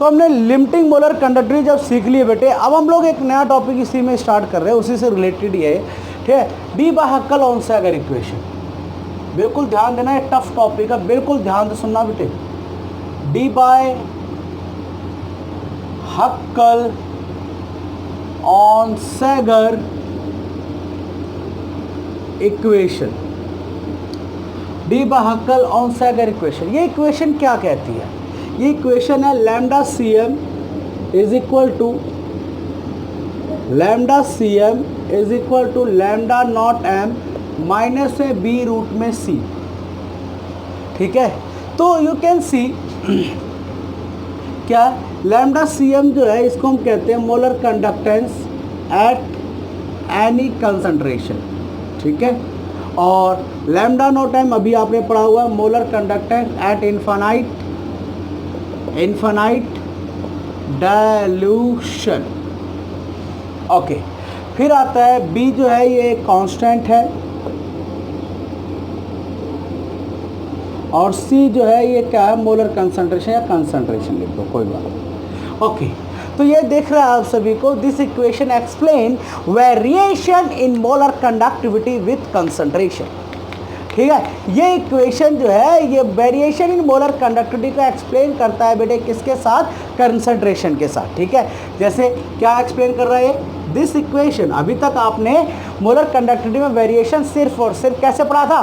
तो हमने limiting molar conductivity जब सीख लिए बेटे, अब हम लोग एक नया टॉपिक इसी में स्टार्ट कर रहे हैं, उसी से रिलेटेड ये है, ठीक है। डी बाय हक्केल-ऑनसैगर इक्वेशन, बिल्कुल ध्यान देना, ये टफ टॉपिक है, बिल्कुल ध्यान से सुनना बेटे। Debye Huckel Onsager equation, Debye Huckel Onsager equation, ये इक्वेशन क्या कहती है? ये इक्वेशन है lambda C M is equal to lambda not M minus में बी रूट में सी, ठीक है। तो यू कैन सी क्या लैम्डा सी एम जो है इसको हम कहते हैं molar conductance eight any concentration, ठीक है। और लैम्डा नॉट एम अभी आपने पढ़ा हुआ molar conductance at infinite dilution, okay. फिर आता है बी जो है ये कांस्टेंट है, और सी जो है ये क्या है? मोलर कंसंट्रेशन या कंसंट्रेशन लिख दो, कोई बात नहीं, ओके। तो ये देख रहा है आप सभी को, this equation explain variation in molar conductivity with concentration, ठीक है। ये इक्वेशन जो है ये वेरिएशन इन मोलर कंडक्टिविटी को एक्सप्लेन करता है बेटे, किसके साथ? कंसंट्रेशन के साथ, ठीक है। जैसे क्या एक्सप्लेन कर रहा है दिस इक्वेशन? अभी तक आपने मोलर कंडक्टिविटी में वेरिएशन सिर्फ और सिर्फ कैसे पढ़ा था?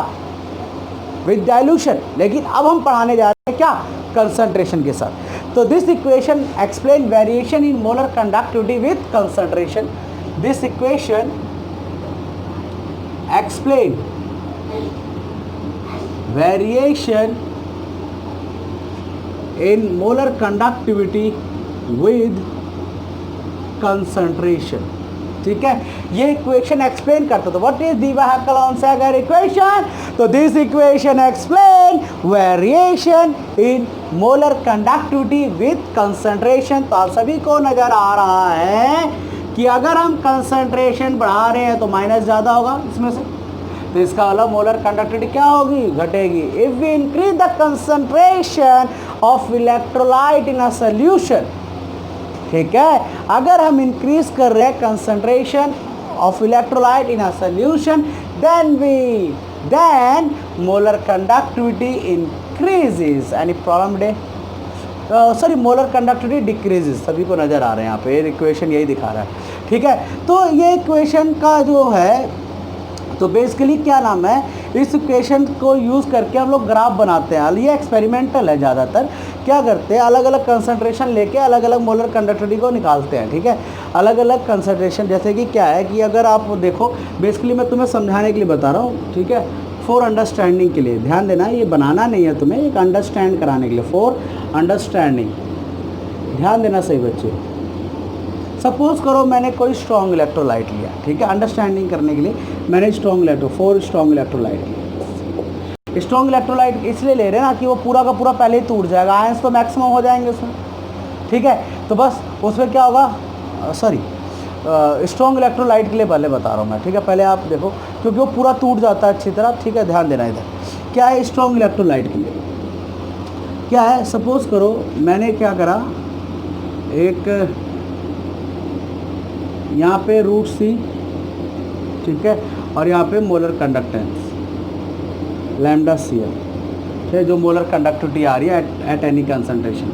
विद डाइल्यूशन, लेकिन अब हम पढ़ाने जा रहे हैं क्या? कंसंट्रेशन के साथ। तो this equation explain variation in molar conductivity with concentration, this equation explain variation in molar conductivity with concentration, ठीक है। ये इक्वेशन एक्सप्लेन करता था what is Debye Huckel Onsager equation. तो this equation explain variation in molar conductivity with concentration. तो आप सभी को नजर आ रहा है कि अगर हम कंसंट्रेशन बढ़ा रहे हैं तो माइनस ज़्यादा होगा इसमें से, तो इसका मतलब मोलर कंडक्टिविटी क्या होगी? घटेगी। If we increase the concentration of electrolyte in a solution, ठीक है, अगर हम इंक्रीज कर रहे हैं concentration of electrolyte in a solution, then molar conductivity increases. Any problem dear? Sorry, molar conductivity decreases. सभी को नज़र आ रहे हैं यहाँ पे, इक्वेशन यही दिखा रहा है, ठीक है। तो ये इक्वेशन का जो है, तो बेसिकली क्या नाम है, इस इक्वेशन को यूज़ करके हम लोग ग्राफ बनाते हैं। ये एक्सपेरिमेंटल है, ज़्यादातर क्या करते हैं अलग अलग कंसंट्रेशन लेके अलग अलग मोलर कंडक्टिविटी को निकालते हैं, ठीक है। अलग अलग कंसंट्रेशन, जैसे कि क्या है कि अगर आप देखो, बेसिकली मैं तुम्हें समझाने के लिए बता रहा हूँ, ठीक है, फॉर अंडरस्टैंडिंग के लिए ध्यान देना, ये बनाना नहीं है तुम्हें, एक अंडरस्टैंड कराने के लिए, फॉर अंडरस्टैंडिंग, ध्यान देना सही बच्चे। सपोज करो मैंने कोई स्ट्रॉन्ग इलेक्ट्रोलाइट लिया, ठीक है, अंडरस्टैंडिंग करने के लिए मैंने फोर स्ट्रॉन्ग इलेक्ट्रोलाइट लिया। स्ट्रॉन्ग इलेक्ट्रोलाइट इसलिए ले रहे हैं ना कि वो पूरा का पूरा पहले ही टूट जाएगा, आयंस तो मैक्सिमम हो जाएंगे उसमें, ठीक है। तो बस उसमें क्या होगा, सॉरी, स्ट्रॉन्ग इलेक्ट्रोलाइट के लिए पहले बता रहा हूँ मैं, ठीक है। पहले आप देखो, क्योंकि वो पूरा टूट जाता है अच्छी तरह, ठीक है, ध्यान देना। इधर क्या है स्ट्रॉन्ग इलेक्ट्रोलाइट के लिए क्या है, सपोज करो मैंने क्या करा, एक यहाँ पे रूट सी, ठीक है, और यहाँ पे मोलर कंडक्टेंस लैम्डा सी एम, ठीक है, जो मोलर कंडक्टिविटी आ रही है at any concentration,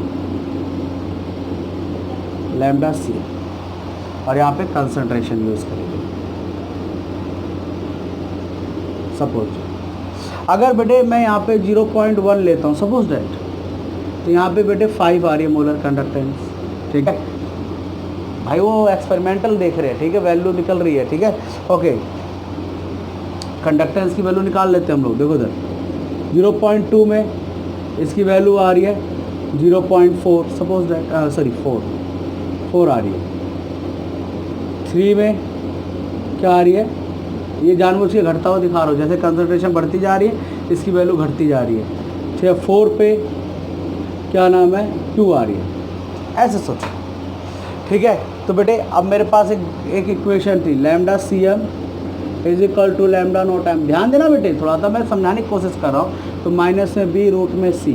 lambda C M, और यहाँ पे कंसंट्रेशन यूज़ करेंगे। सपोज अगर बेटे मैं यहाँ पे 0.1 लेता हूँ, सपोज दैट, तो यहाँ पे बेटे 5 आ रही है मोलर कंडक्टेंस, ठीक है भाई, वो एक्सपेरिमेंटल देख रहे हैं, ठीक है, वैल्यू निकल रही है, ठीक है, ओके। कंडक्टेंस की वैल्यू निकाल लेते हैं हम लोग, देखो इधर 0.2 में इसकी वैल्यू आ रही है 0.4, सपोज दैट, सॉरी 4 आ रही है। 3 में क्या आ रही है, ये जानबूझ के घटता हुआ दिखा रहा हूँ, जैसे कंसंट्रेशन बढ़ती जा रही है इसकी वैल्यू घटती जा रही है, ठीक है। 4 पे क्या नाम है, 2 आ रही है, ऐसे सोचो, ठीक है। तो बेटे अब मेरे पास एक इक्वेशन थी, lambda C M is equal to lambda not M. ध्यान देना बेटे, थोड़ा सा मैं समझाने की कोशिश कर रहा हूँ। तो माइनस में बी रूट में सी,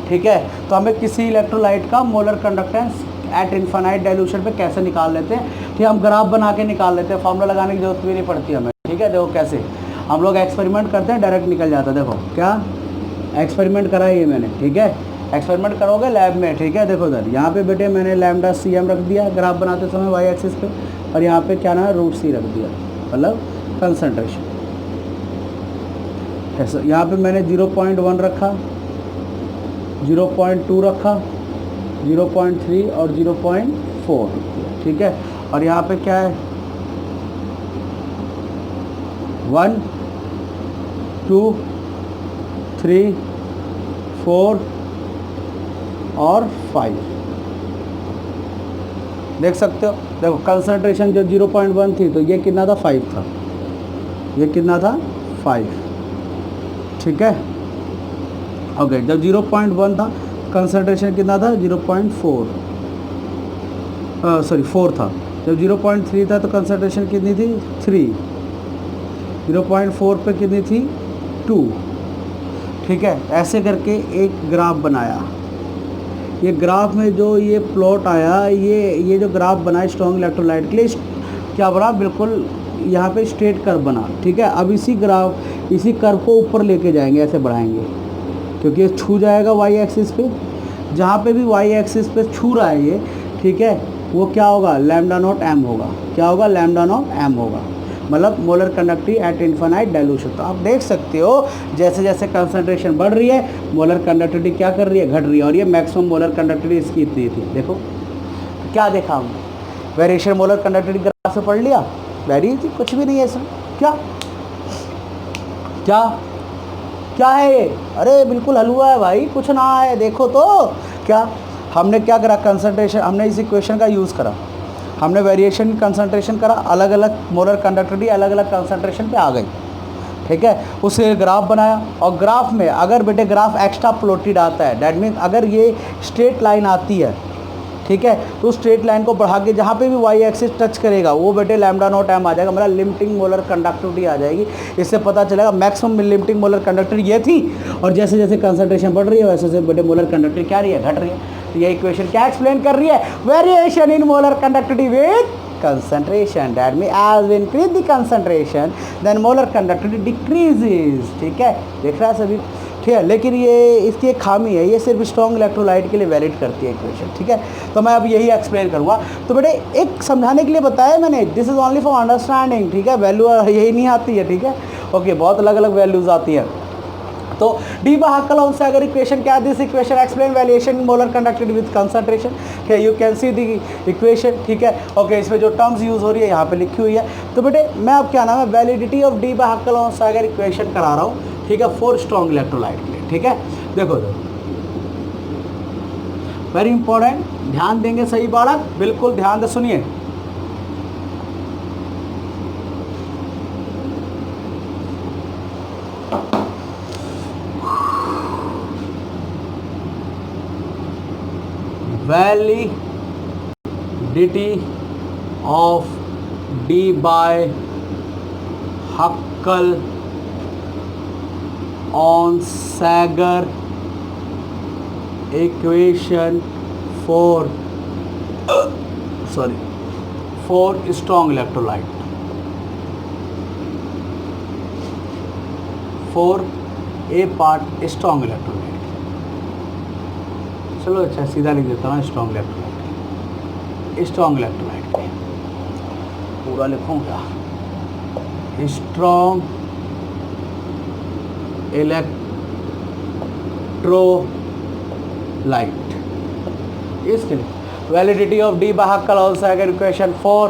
ठीक है। तो हमें किसी इलेक्ट्रोलाइट का molar conductance at infinite dilution पे कैसे निकाल लेते हैं, ठीक, हम ग्राफ बना के निकाल लेते हैं, फॉर्मूला लगाने की जरूरत भी नहीं पड़ती हमें, ठीक है। देखो कैसे हम लोग एक्सपेरिमेंट करते हैं, डायरेक्ट निकल जाता है। देखो क्या एक्सपेरिमेंट करा है ये मैंने, ठीक है, एक्सपेरिमेंट करोगे लैब में, ठीक है। देखो इधर यहाँ पे बेटे मैंने लैम्डा CM रख दिया ग्राफ बनाते समय वाई एक्सिस पे, और यहाँ पे क्या ना √C रख दिया, मतलब कंसनट्रेशन। ऐसा यहाँ पे मैंने 0.1 रखा, 0.2 रखा, 0.3 और 0.4, ठीक है। और यहाँ पे क्या है 1 2 3 4 और 5 देख सकते हो। देखो कंसंट्रेशन जो 0.1 थी तो ये कितना था 5 था, ये कितना था 5, ठीक है। ओके जब 0.1 था कंसंट्रेशन कितना था 0.4 सॉरी 4 था। जब 0.3 था तो कंसंट्रेशन कितनी थी 3, 0.4 पे कितनी थी 2, ठीक है। ऐसे करके एक ग्राफ बनाया, ये ग्राफ में जो ये प्लॉट आया, ये जो ग्राफ बना स्ट्रॉन्ग इलेक्ट्रोलाइट के लिए क्या बना, बिल्कुल यहाँ पे स्ट्रेट कर्व बना, ठीक है। अब इसी कर्व को ऊपर लेके जाएंगे, ऐसे बढ़ाएंगे क्योंकि ये छू जाएगा वाई एक्सिस पे, जहाँ पे भी वाई एक्सिस पे छू रहा है ये, ठीक है, वो क्या होगा लैम्डा नॉट m होगा, क्या होगा लैम्डा नॉट m होगा, मतलब molar conductivity eight infinite dilution. तो आप देख सकते हो जैसे जैसे कंसंट्रेशन बढ़ रही है मोलर कंडक्टिविटी क्या कर रही है, घट रही है। और ये मैक्सिमम मोलर कंडक्टिविटी इसकी इतनी थी। देखो क्या देखा हमने, वेरिएशन मोलर कंडक्टिविटी ग्राफ से पढ़ लिया, वेरी थी, कुछ भी नहीं है इसमें। क्या क्या क्या है ये, अरे बिल्कुल हलवा है भाई, कुछ ना है। देखो तो क्या हमने क्या करा, कंसंट्रेशन हमने इस इक्वेशन का यूज़ करा, हमने वेरिएशन कंसंट्रेशन करा, अलग अलग मोलर कंडक्टिविटी अलग अलग कंसंट्रेशन पे आ गई, ठीक है। उससे ग्राफ बनाया, और ग्राफ में अगर बेटे ग्राफ एक्स्ट्रा प्लॉटेड आता है, दैट मीन्स अगर ये स्ट्रेट लाइन आती है, ठीक है, तो स्ट्रेट लाइन को बढ़ा के जहाँ पे भी वाई एक्सिस टच करेगा वो बेटे लैम्डा नॉट m आ जाएगा, मतलब लिमिटिंग मोलर कंडक्टिविटी आ जाएगी। इससे पता चलेगा मैक्सिमम लिमिटिंग मोलर कंडक्टिविटी ये थी, और जैसे जैसे कंसंट्रेशन बढ़ रही है वैसे वैसे बेटे मोलर कंडक्टिविटी क्या रही है, घट रही है। तो ये इक्वेशन क्या एक्सप्लेन कर रही है, variation in molar conductivity with concentration, that means as we increase the concentration then molar conductivity decreases, ठीक है, देख रहा है सभी, ठीक है। लेकिन ये इसकी एक खामी है, ये सिर्फ स्ट्रॉन्ग इलेक्ट्रोलाइट के लिए वैलिड करती है इक्वेशन, ठीक है। तो मैं अब यही एक्सप्लेन करूँगा। तो बेटे एक समझाने के लिए बताया मैंने, this is only for understanding, ठीक है, वैल्यू यही नहीं आती है, ठीक है, ओके, बहुत अलग अलग वैल्यूज आती हैं। तो डी बाहाकल से अगर इक्वेशन क्या, this equation explain variation molar conductivity with concentration, ठीक है, you can see the equation, ठीक है, ओके। इसमें जो टर्म्स यूज हो रही है यहाँ पे लिखी हुई है। तो बेटे मैं अब क्या नाम है, वैलिडिटी ऑफ डी बाहाकल से अगर इक्वेशन करा रहा हूँ, ठीक है, फॉर स्ट्रॉन्ग इलेक्ट्रोलाइट के लिए, ठीक है। देखो वेरी इंपॉर्टेंट, ध्यान देंगे सही बालक, बिल्कुल ध्यान से सुनिए। validity of d by Huckel on Sager equation for strong electrolyte, for a part strong electrolyte। चलो अच्छा सीधा लिख देता हूँ, स्ट्रॉन्ग इलेक्ट्रोलाइट, स्ट्रॉन्ग इलेक्ट्रोलाइट पूरा लिखूँ क्या, स्ट्रॉन्ग इलेक्ट्रोलाइट, इसके लिए validity of Debye Hückel Onsager equation for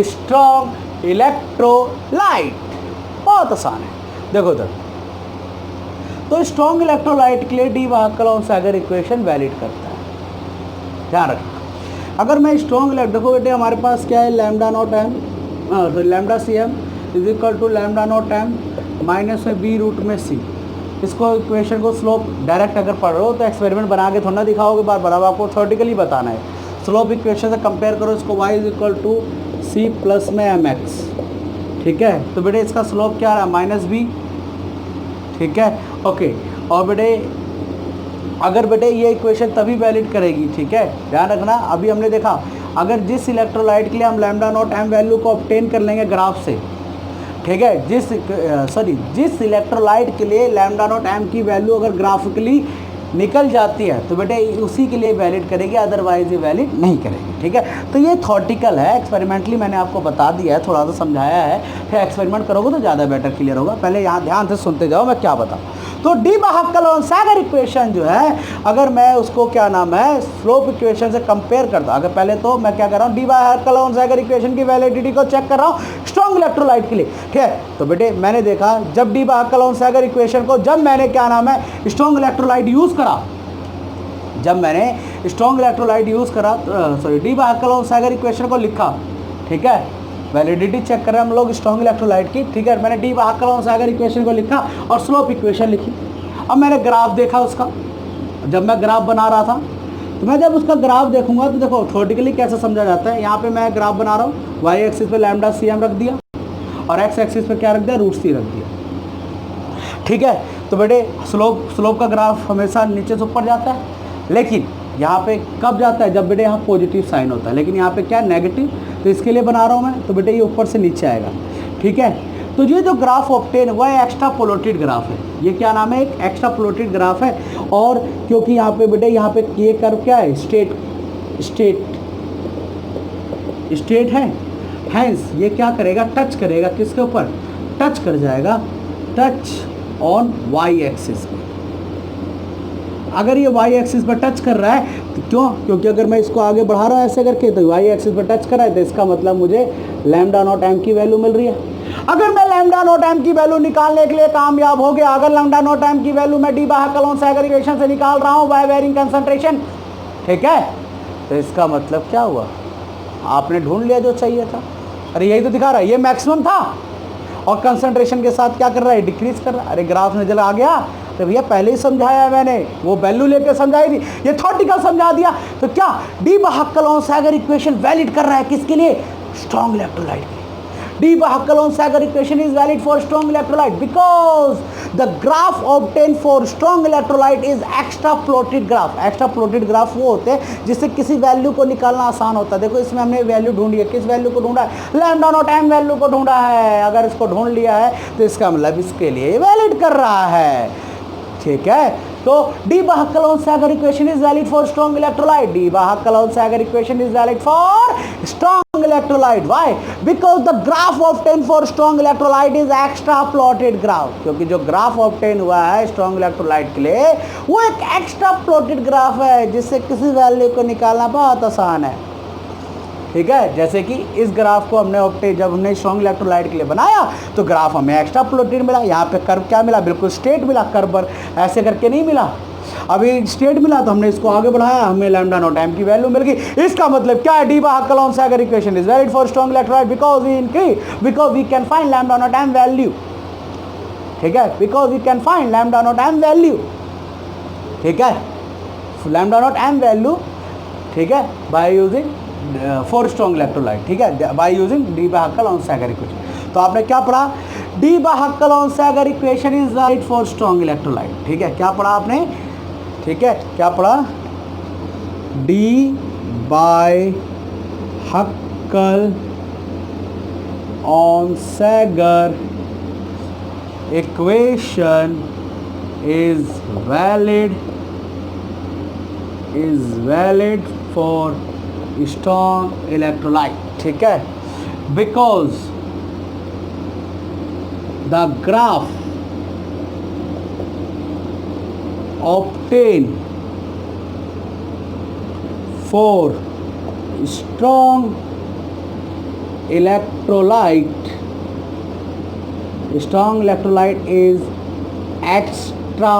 strong electrolyte, बहुत आसान है। देखो इधर, तो स्ट्रॉन्ग इलेक्ट्रोलाइट के लिए D Hückel Onsager equation valid करता है, ध्यान रखना। अगर मैं स्ट्रॉन्ग देखो बेटे हमारे पास क्या है, लैम्डा नॉट m, तो lambda CM is equal to lambda not m minus में b रूट में c। इसको इक्वेशन को स्लोप डायरेक्ट अगर पढ़ रहे हो तो एक्सपेरिमेंट बना के थोड़ा ना दिखाओगे बार बार, अब आपको थ्योरेटिकली बताना है। स्लोप इक्वेशन से कंपेयर करो इसको, y is equal to c plus में mx, ठीक है। तो बेटे इसका स्लोप क्या आ रहा है, -b, ठीक है, ओके। और बेटे अगर बेटे ये इक्वेशन तभी वैलिड करेगी, ठीक है, ध्यान रखना। अभी हमने देखा अगर जिस इलेक्ट्रोलाइट के लिए हम लैम्डा नॉट एम वैल्यू को ऑब्टेन कर लेंगे ग्राफ से, ठीक है, जिस इलेक्ट्रोलाइट के लिए लैम्डा नॉट एम की वैल्यू अगर ग्राफिकली निकल जाती है तो बेटे उसी के लिए वैलिड करेगी, अदरवाइज ये वैलिड नहीं करेगी, ठीक है। तो ये थॉटिकल है, एक्सपेरिमेंटली मैंने आपको बता दिया है, थोड़ा सा समझाया है, फिर एक्सपेरिमेंट करोगे तो ज़्यादा बेटर क्लियर होगा। पहले यहाँ ध्यान से सुनते जाओ मैं क्या बताऊँ। तो डी बाहक्कल-ऑन-सैगर इक्वेशन जो है, अगर मैं उसको क्या नाम है स्लोप इक्वेशन से कंपेयर करता हूँ, अगर पहले तो मैं क्या कर रहा हूँ, डी बाहक्कल-ऑन-सैगर इक्वेशन की वैलिडिटी को चेक कर रहा हूँ स्ट्रॉन्ग इलेक्ट्रोलाइट के लिए, ठीक है। तो बेटे मैंने देखा जब डी बाहक्कल-ऑन-सैगर इक्वेशन को जब मैंने क्या नाम है स्ट्रॉन्ग इलेक्ट्रोलाइट यूज़ करा, जब मैंने स्ट्रॉन्ग इलेक्ट्रोलाइट यूज़ करा, डी बाहक्कल-ऑन-सैगर इक्वेशन को लिखा, ठीक है, वैलिडिटी चेक कर रहे हैं हम लोग स्ट्रॉन्ग इलेक्ट्रोलाइट की, ठीक है। मैंने डी बाहक्कल-ऑन-सैगर इक्वेशन को लिखा और स्लोप इक्वेशन लिखी। अब मैंने ग्राफ देखा उसका, जब मैं ग्राफ बना रहा था, तो मैं जब उसका ग्राफ देखूंगा तो देखो थ्योरेटिकली कैसे समझा जाता है। यहाँ पे मैं ग्राफ बना रहा हूँ, वाई एक्सिस पे लैम्डा सी एम रख दिया और एक्स एक्सिस पे क्या रख दिया, रूट सी रख दिया, ठीक है। तो बेटे स्लोप का ग्राफ हमेशा नीचे से ऊपर जाता है, लेकिन यहाँ पे कब जाता है, जब बेटे यहाँ पॉजिटिव साइन होता है, लेकिन यहाँ पे क्या नेगेटिव, तो इसके लिए बना रहा हूँ मैं, तो बेटे ये ऊपर से नीचे आएगा, ठीक है। तो ये जो ग्राफ ऑब्टेन हुआ है एक्स्ट्रा पोलोटेड ग्राफ है, ये क्या नाम है, एक एक्स्ट्रा पोलोटेड ग्राफ है। और क्योंकि यहाँ पे बेटे यहाँ पे ये कर्व क्या है, स्ट्रेट है, हैंस ये क्या करेगा, टच करेगा किसके ऊपर, टच कर जाएगा, टच ऑन वाई एक्सिस पे। अगर ये वाई एक्सिस पर टच कर रहा है तो क्यों, क्योंकि अगर मैं इसको आगे बढ़ा रहा हूँ ऐसे करके तो वाई एक्सिस पर टच कर रहा है, तो इसका मतलब मुझे लैम्डा नॉट एम की वैल्यू मिल रही है। अगर मैं लैम्डा नॉट एम की वैल्यू निकालने के लिए कामयाब हो गया, अगर लैम्डा नॉट एम की वैल्यू मैं डी बाहक्कल-ऑन-सैगर इक्वेशन से निकाल रहा हूँ बाय वेरिंग कंसंट्रेशन, ठीक है, तो इसका मतलब क्या हुआ, आपने ढूंढ लिया जो चाहिए था। अरे यही तो दिखा रहा है, ये मैक्सिमम था और कंसंट्रेशन के साथ क्या कर रहा है, डिक्रीज कर रहा है। अरे ग्राफ नजर आ गया, तो भैया पहले ही समझाया है मैंने, वो वैल्यू लेके समझाई थी, ये थ्योरेटिकल समझा दिया। तो क्या डी बाहक्कल-ऑन-सैगर इक्वेशन वैलिड कर रहा है किसके लिए, स्ट्रॉन्ग इलेक्ट्रोलाइट के लिए। Debye Hückel Onsager equation is valid for strong electrolyte because the graph obtain for strong electrolyte is extrapolated graph. Extrapolated graph वो होते हैं जिससे किसी वैल्यू को निकालना आसान होता है। देखो इसमें हमने वैल्यू ढूंढी है, किस वैल्यू को ढूंढा है, लैम्डा नॉट एम वैल्यू को ढूंढा है। अगर इसको ढूंढ लिया है तो इसका मतलब इसके लिए वैलिड कर रहा है, ठीक है। तो Debye Hückel Onsager equation is valid for strong electrolyte, Debye Hückel Onsager equation is valid for strong electrolyte. Why, because the graph obtain for strong electrolyte is extrapolated graph. क्योंकि जो ग्राफ ऑब्टेन हुआ है स्ट्रॉन्ग इलेक्ट्रोलाइट के लिए वो एक extra plotted graph है, जिससे किसी वैल्यू को निकालना बहुत आसान है, ठीक है। जैसे कि इस ग्राफ को हमने जब हमने स्ट्रॉन्ग इलेक्ट्रोलाइट के लिए बनाया तो ग्राफ हमें एक्स्ट्रा प्लॉटेड मिला। यहाँ पे कर्व क्या मिला, बिल्कुल स्ट्रेट मिला, कर्व पर ऐसे करके नहीं मिला। अभी स्ट्रेट मिला तो हमने इसको आगे बढ़ाया, हमें लैम्डा नॉट एम की वैल्यू मिल गई। इसका मतलब क्या है, Debye Hückel Onsager equation is valid for strong electrolyte because we can find lambda not M value, ठीक है, because we can find lambda not M value, ठीक है, लैम्डा नॉट एम वैल्यू, ठीक है, by using for strong electrolyte, ठीक है, by using Debye Hückel Onsager equation. तो आपने क्या पढ़ा, Debye Hückel Onsager equation is valid for strong electrolyte, ठीक है। क्या पढ़ा आपने, ठीक है, क्या पढ़ा, Debye Hückel Onsager equation is valid for strong electrolyte, ठीक है, because the graph obtained for strong electrolyte is extra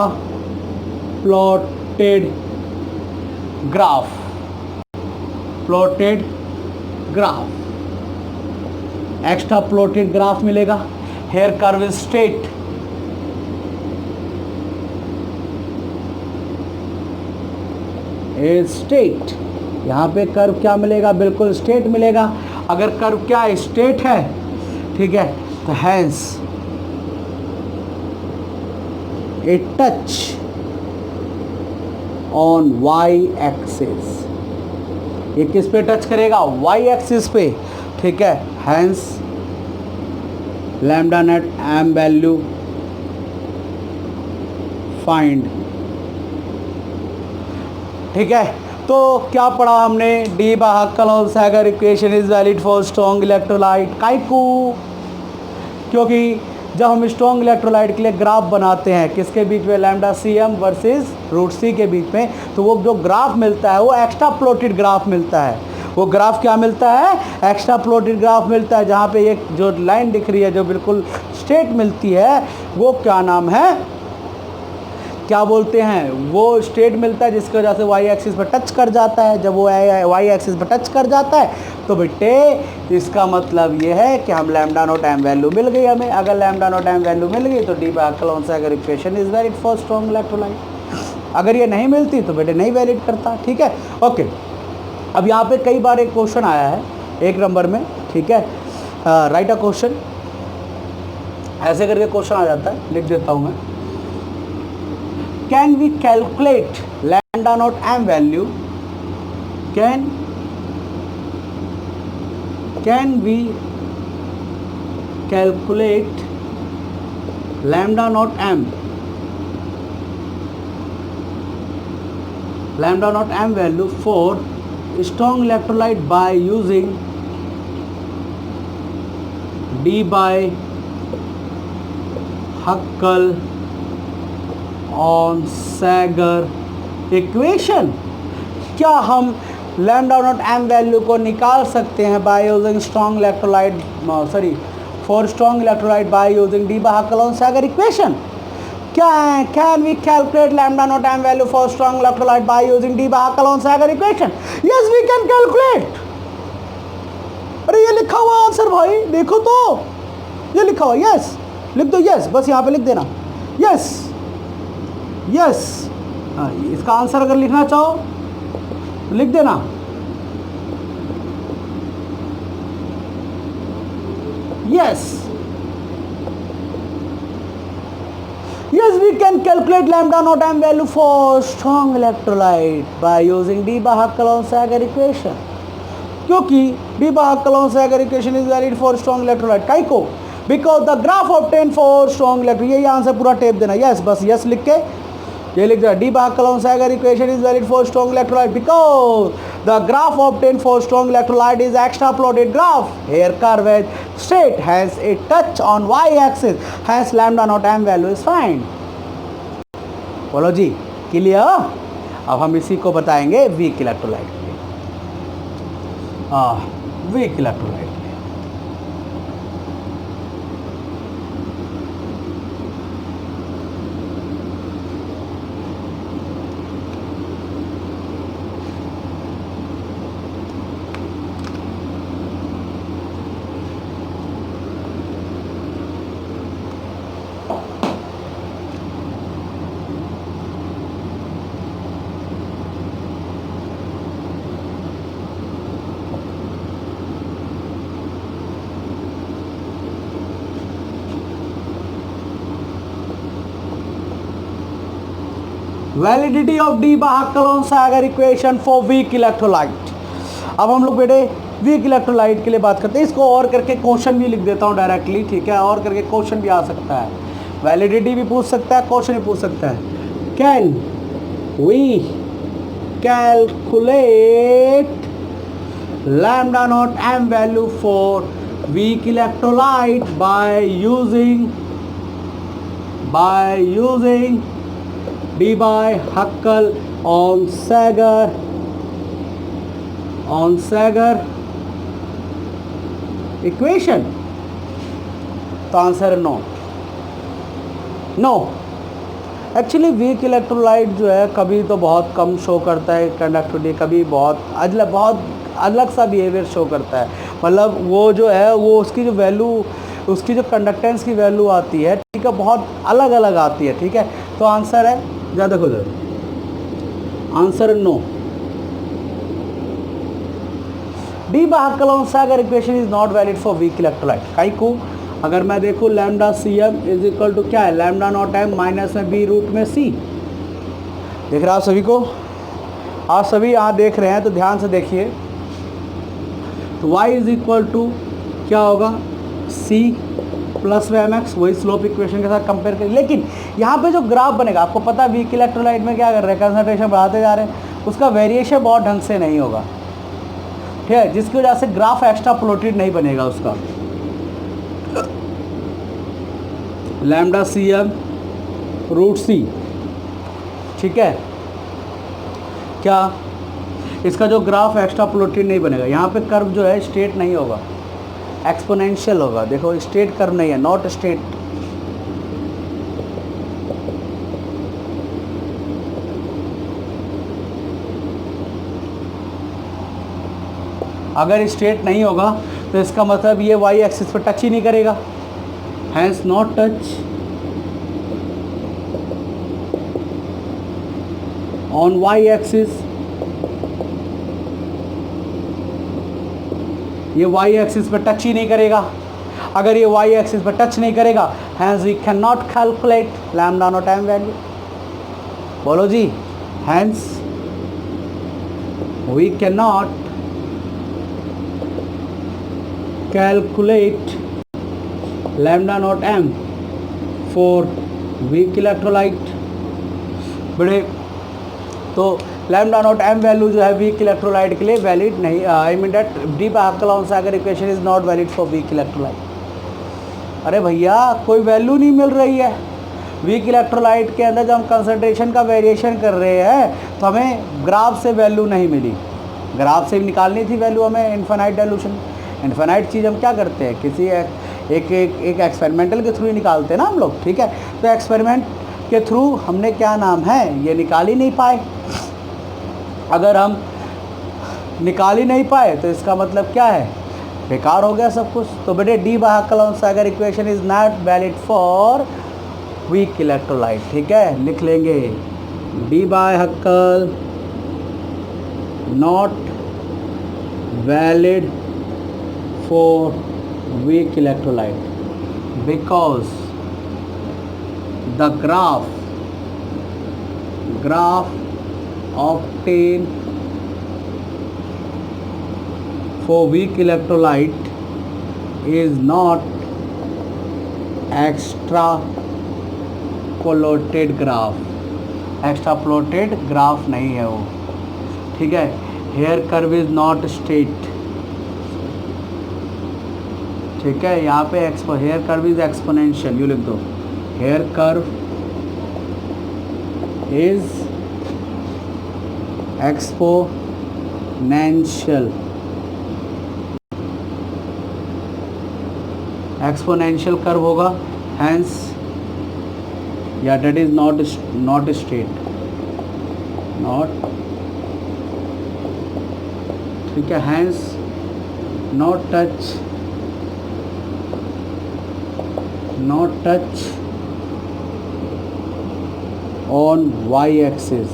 plotted graph, extra plotted graph मिलेगा। हेयर कर्व इज स्ट्रेट, यहाँ पे कर्व क्या मिलेगा, बिल्कुल स्ट्रेट मिलेगा। अगर कर्व क्या है, स्ट्रेट है, ठीक है, तो hence a touch on Y axis, ये किस पे टच करेगा, वाई एक्सिस पे, ठीक है। Hence lambda naught m value find, ठीक है। तो क्या पढ़ा हमने, Debye Hückel Onsager equation is valid for strong electrolyte, काइकू, क्योंकि जब हम स्ट्रॉन्ग इलेक्ट्रोलाइट के लिए ग्राफ बनाते हैं किसके बीच में, लैम्डा सी एम वर्सेस रूट सी के बीच में, तो वो जो ग्राफ मिलता है वो एक्स्ट्रा प्लॉटेड ग्राफ मिलता है। वो ग्राफ क्या मिलता है, एक्स्ट्रा प्लॉटेड ग्राफ मिलता है, जहाँ पे एक जो लाइन दिख रही है जो बिल्कुल स्ट्रेट मिलती है वो क्या नाम है, क्या बोलते हैं, वो स्ट्रेट मिलता है, जिसकी वजह से वाई एक्सिस पर टच कर जाता है। जब वो वाई एक्सिस पर टच कर जाता है तो बेटे इसका मतलब ये है कि हम लैम्डा नॉट एम वैल्यू मिल गई हमें। अगर लैम्डा नॉट एम वैल्यू मिल गई तो Debye Hückel Onsager equation is valid for strong electrolyte. अगर ये नहीं मिलती तो बेटे नहीं वैलिड करता, ठीक है। ओके, अब यहाँ पे कई बार एक क्वेश्चन आया है 1 नंबर में, ठीक है। राइट अ क्वेश्चन, ऐसे करके क्वेश्चन आ जाता है, लिख देता हूँ मैं। Can we calculate lambda not M value, can we calculate lambda not M value for strong electrolyte by using D by Huckel-Sager equation। क्या हम लैम्डा नॉट एम वैल्यू को निकाल सकते हैं by using strong electrolyte, for strong electrolyte by using Debye Hückel Onsager equation. Can we calculate lambda naught m value for strong electrolyte by using D बाहकल-Sager equation? Yes, we can calculate। अरे ये लिखा हुआ answer भाई, देखो तो ये लिखा हुआ, यस लिख दो, यस बस यहाँ पे लिख देना, यस यस। हाँ, इसका आंसर अगर लिखना चाहो तो लिख देना, yes. Yes, we can calculate lambda naught m value for strong electrolyte by using D बाहकल-Sager equation, क्योंकि D बाहकल-Sager equation is valid for strong electrolyte। काई को, because the graph obtained for strong electrolyte, यही आंसर पूरा tape देना, yes बस yes लिख के ये लिख देना, D बाहकल-Sager equation is valid for strong electrolyte because the graph obtained for strong electrolyte is extra plotted graph, here curve is straight, hence it touch on y axis, hence lambda naught m value is find। बोलो जी, clear. अब हम इसी को बताएंगे week electrolyte के लिए, weak electrolyte. Validity of Debye Hückel Onsager equation for weak electrolyte. अब हम लोग बेटे वीक इलेक्ट्रोलाइट के लिए बात करते हैं। इसको और करके क्वेश्चन भी लिख देता हूँ डायरेक्टली, ठीक है। और करके क्वेश्चन भी आ सकता है, वैलिडिटी भी पूछ सकता है, क्वेश्चन भी पूछ सकता है। Can we calculate lambda not M value for weak electrolyte by using D Huckel Onsager equation. तो आंसर है नो। एक्चुअली वीक इलेक्ट्रोलाइट जो है कभी तो बहुत कम शो करता है कंडक्टिविटी, कभी बहुत अलग सा बिहेवियर शो करता है। मतलब वो जो है वो उसकी जो वैल्यू, उसकी जो कंडक्टेंस की वैल्यू आती है, ठीक है, बहुत अलग अलग आती है, ठीक है। तो आंसर है, ज़्यादा खुद answer no. Debye Hückel Onsager equation is not valid for weak electrolyte. काई को अगर मैं देखूँ lambda C M is equal to क्या है, लैम्डा नॉट एम माइनस में बी रूट में सी। देख रहा आप सभी को, आप सभी यहाँ देख रहे हैं तो ध्यान से देखिए। तो y इज इक्वल टू क्या होगा, c प्लस mx, वही स्लोप इक्वेशन के साथ कंपेयर करें। लेकिन यहाँ पे जो ग्राफ बनेगा, आपको पता है वीक इलेक्ट्रोलाइट में क्या कर रहे हैं, कंसंट्रेशन बढ़ाते जा रहे हैं, उसका वेरिएशन बहुत ढंग से नहीं होगा, ठीक है, जिसकी वजह से ग्राफ एक्स्ट्रा प्लोटेड नहीं बनेगा उसका। लैम्डा सी एम रूट सी, ठीक है, क्या इसका जो ग्राफ एक्स्ट्रा प्लोटेड नहीं बनेगा। यहाँ पे कर्व जो है स्ट्रेट नहीं होगा, एक्सपोनेंशियल होगा। देखो स्ट्रेट कर्व नहीं है, नॉट स्ट्रेट। अगर स्ट्रेट नहीं होगा तो इसका मतलब ये वाई एक्सिस पर टच ही नहीं करेगा, hence not touch on Y axis. ये वाई एक्सिस पर टच ही नहीं करेगा। अगर ये वाई एक्सिस पर टच नहीं करेगा, hence we can not calculate lambda not M value. बोलो जी, hence we can not calculate lambda not M for weak electrolyte. बड़े तो लैम्डा नॉट एम वैल्यू जो है वीक इलेक्ट्रोलाइट के लिए वैलिड नहीं, I mean that Debye बायकल-सागर equation is not valid for weak electrolyte. अरे भैया कोई वैल्यू नहीं मिल रही है वीक इलेक्ट्रोलाइट के अंदर। जब हम कंसंट्रेशन का वेरिएशन कर रहे हैं तो हमें ग्राफ से वैल्यू नहीं मिली, ग्राफ से निकालनी थी वैल्यू हमें इन्फिनाइट डाइल्यूशन। इन्फिनाइट चीज़ हम क्या करते हैं, किसी एक एक्सपेरिमेंटल के थ्रू ही निकालते हैं ना हम लोग, ठीक है। तो एक्सपेरिमेंट के थ्रू हमने क्या नाम है ये निकाल ही नहीं पाए। अगर हम निकाल ही नहीं पाए तो इसका मतलब क्या है, बेकार हो गया सब कुछ। तो बेटे Debye बायकल-सागर equation is not valid for weak electrolyte, ठीक है, लिख लेंगे Debye Hückel not valid for weak electrolyte because the graph obtained for weak electrolyte is not extrapolated graph, extrapolated graph नहीं है वो, ठीक है। Here curve is not straight, ठीक है, यहाँ पे here curve is exponential, you लिख दो here curve is exponential, exponential curve होगा, हैंस या that is not straight, not, ठीक है, hence not touch on Y axis.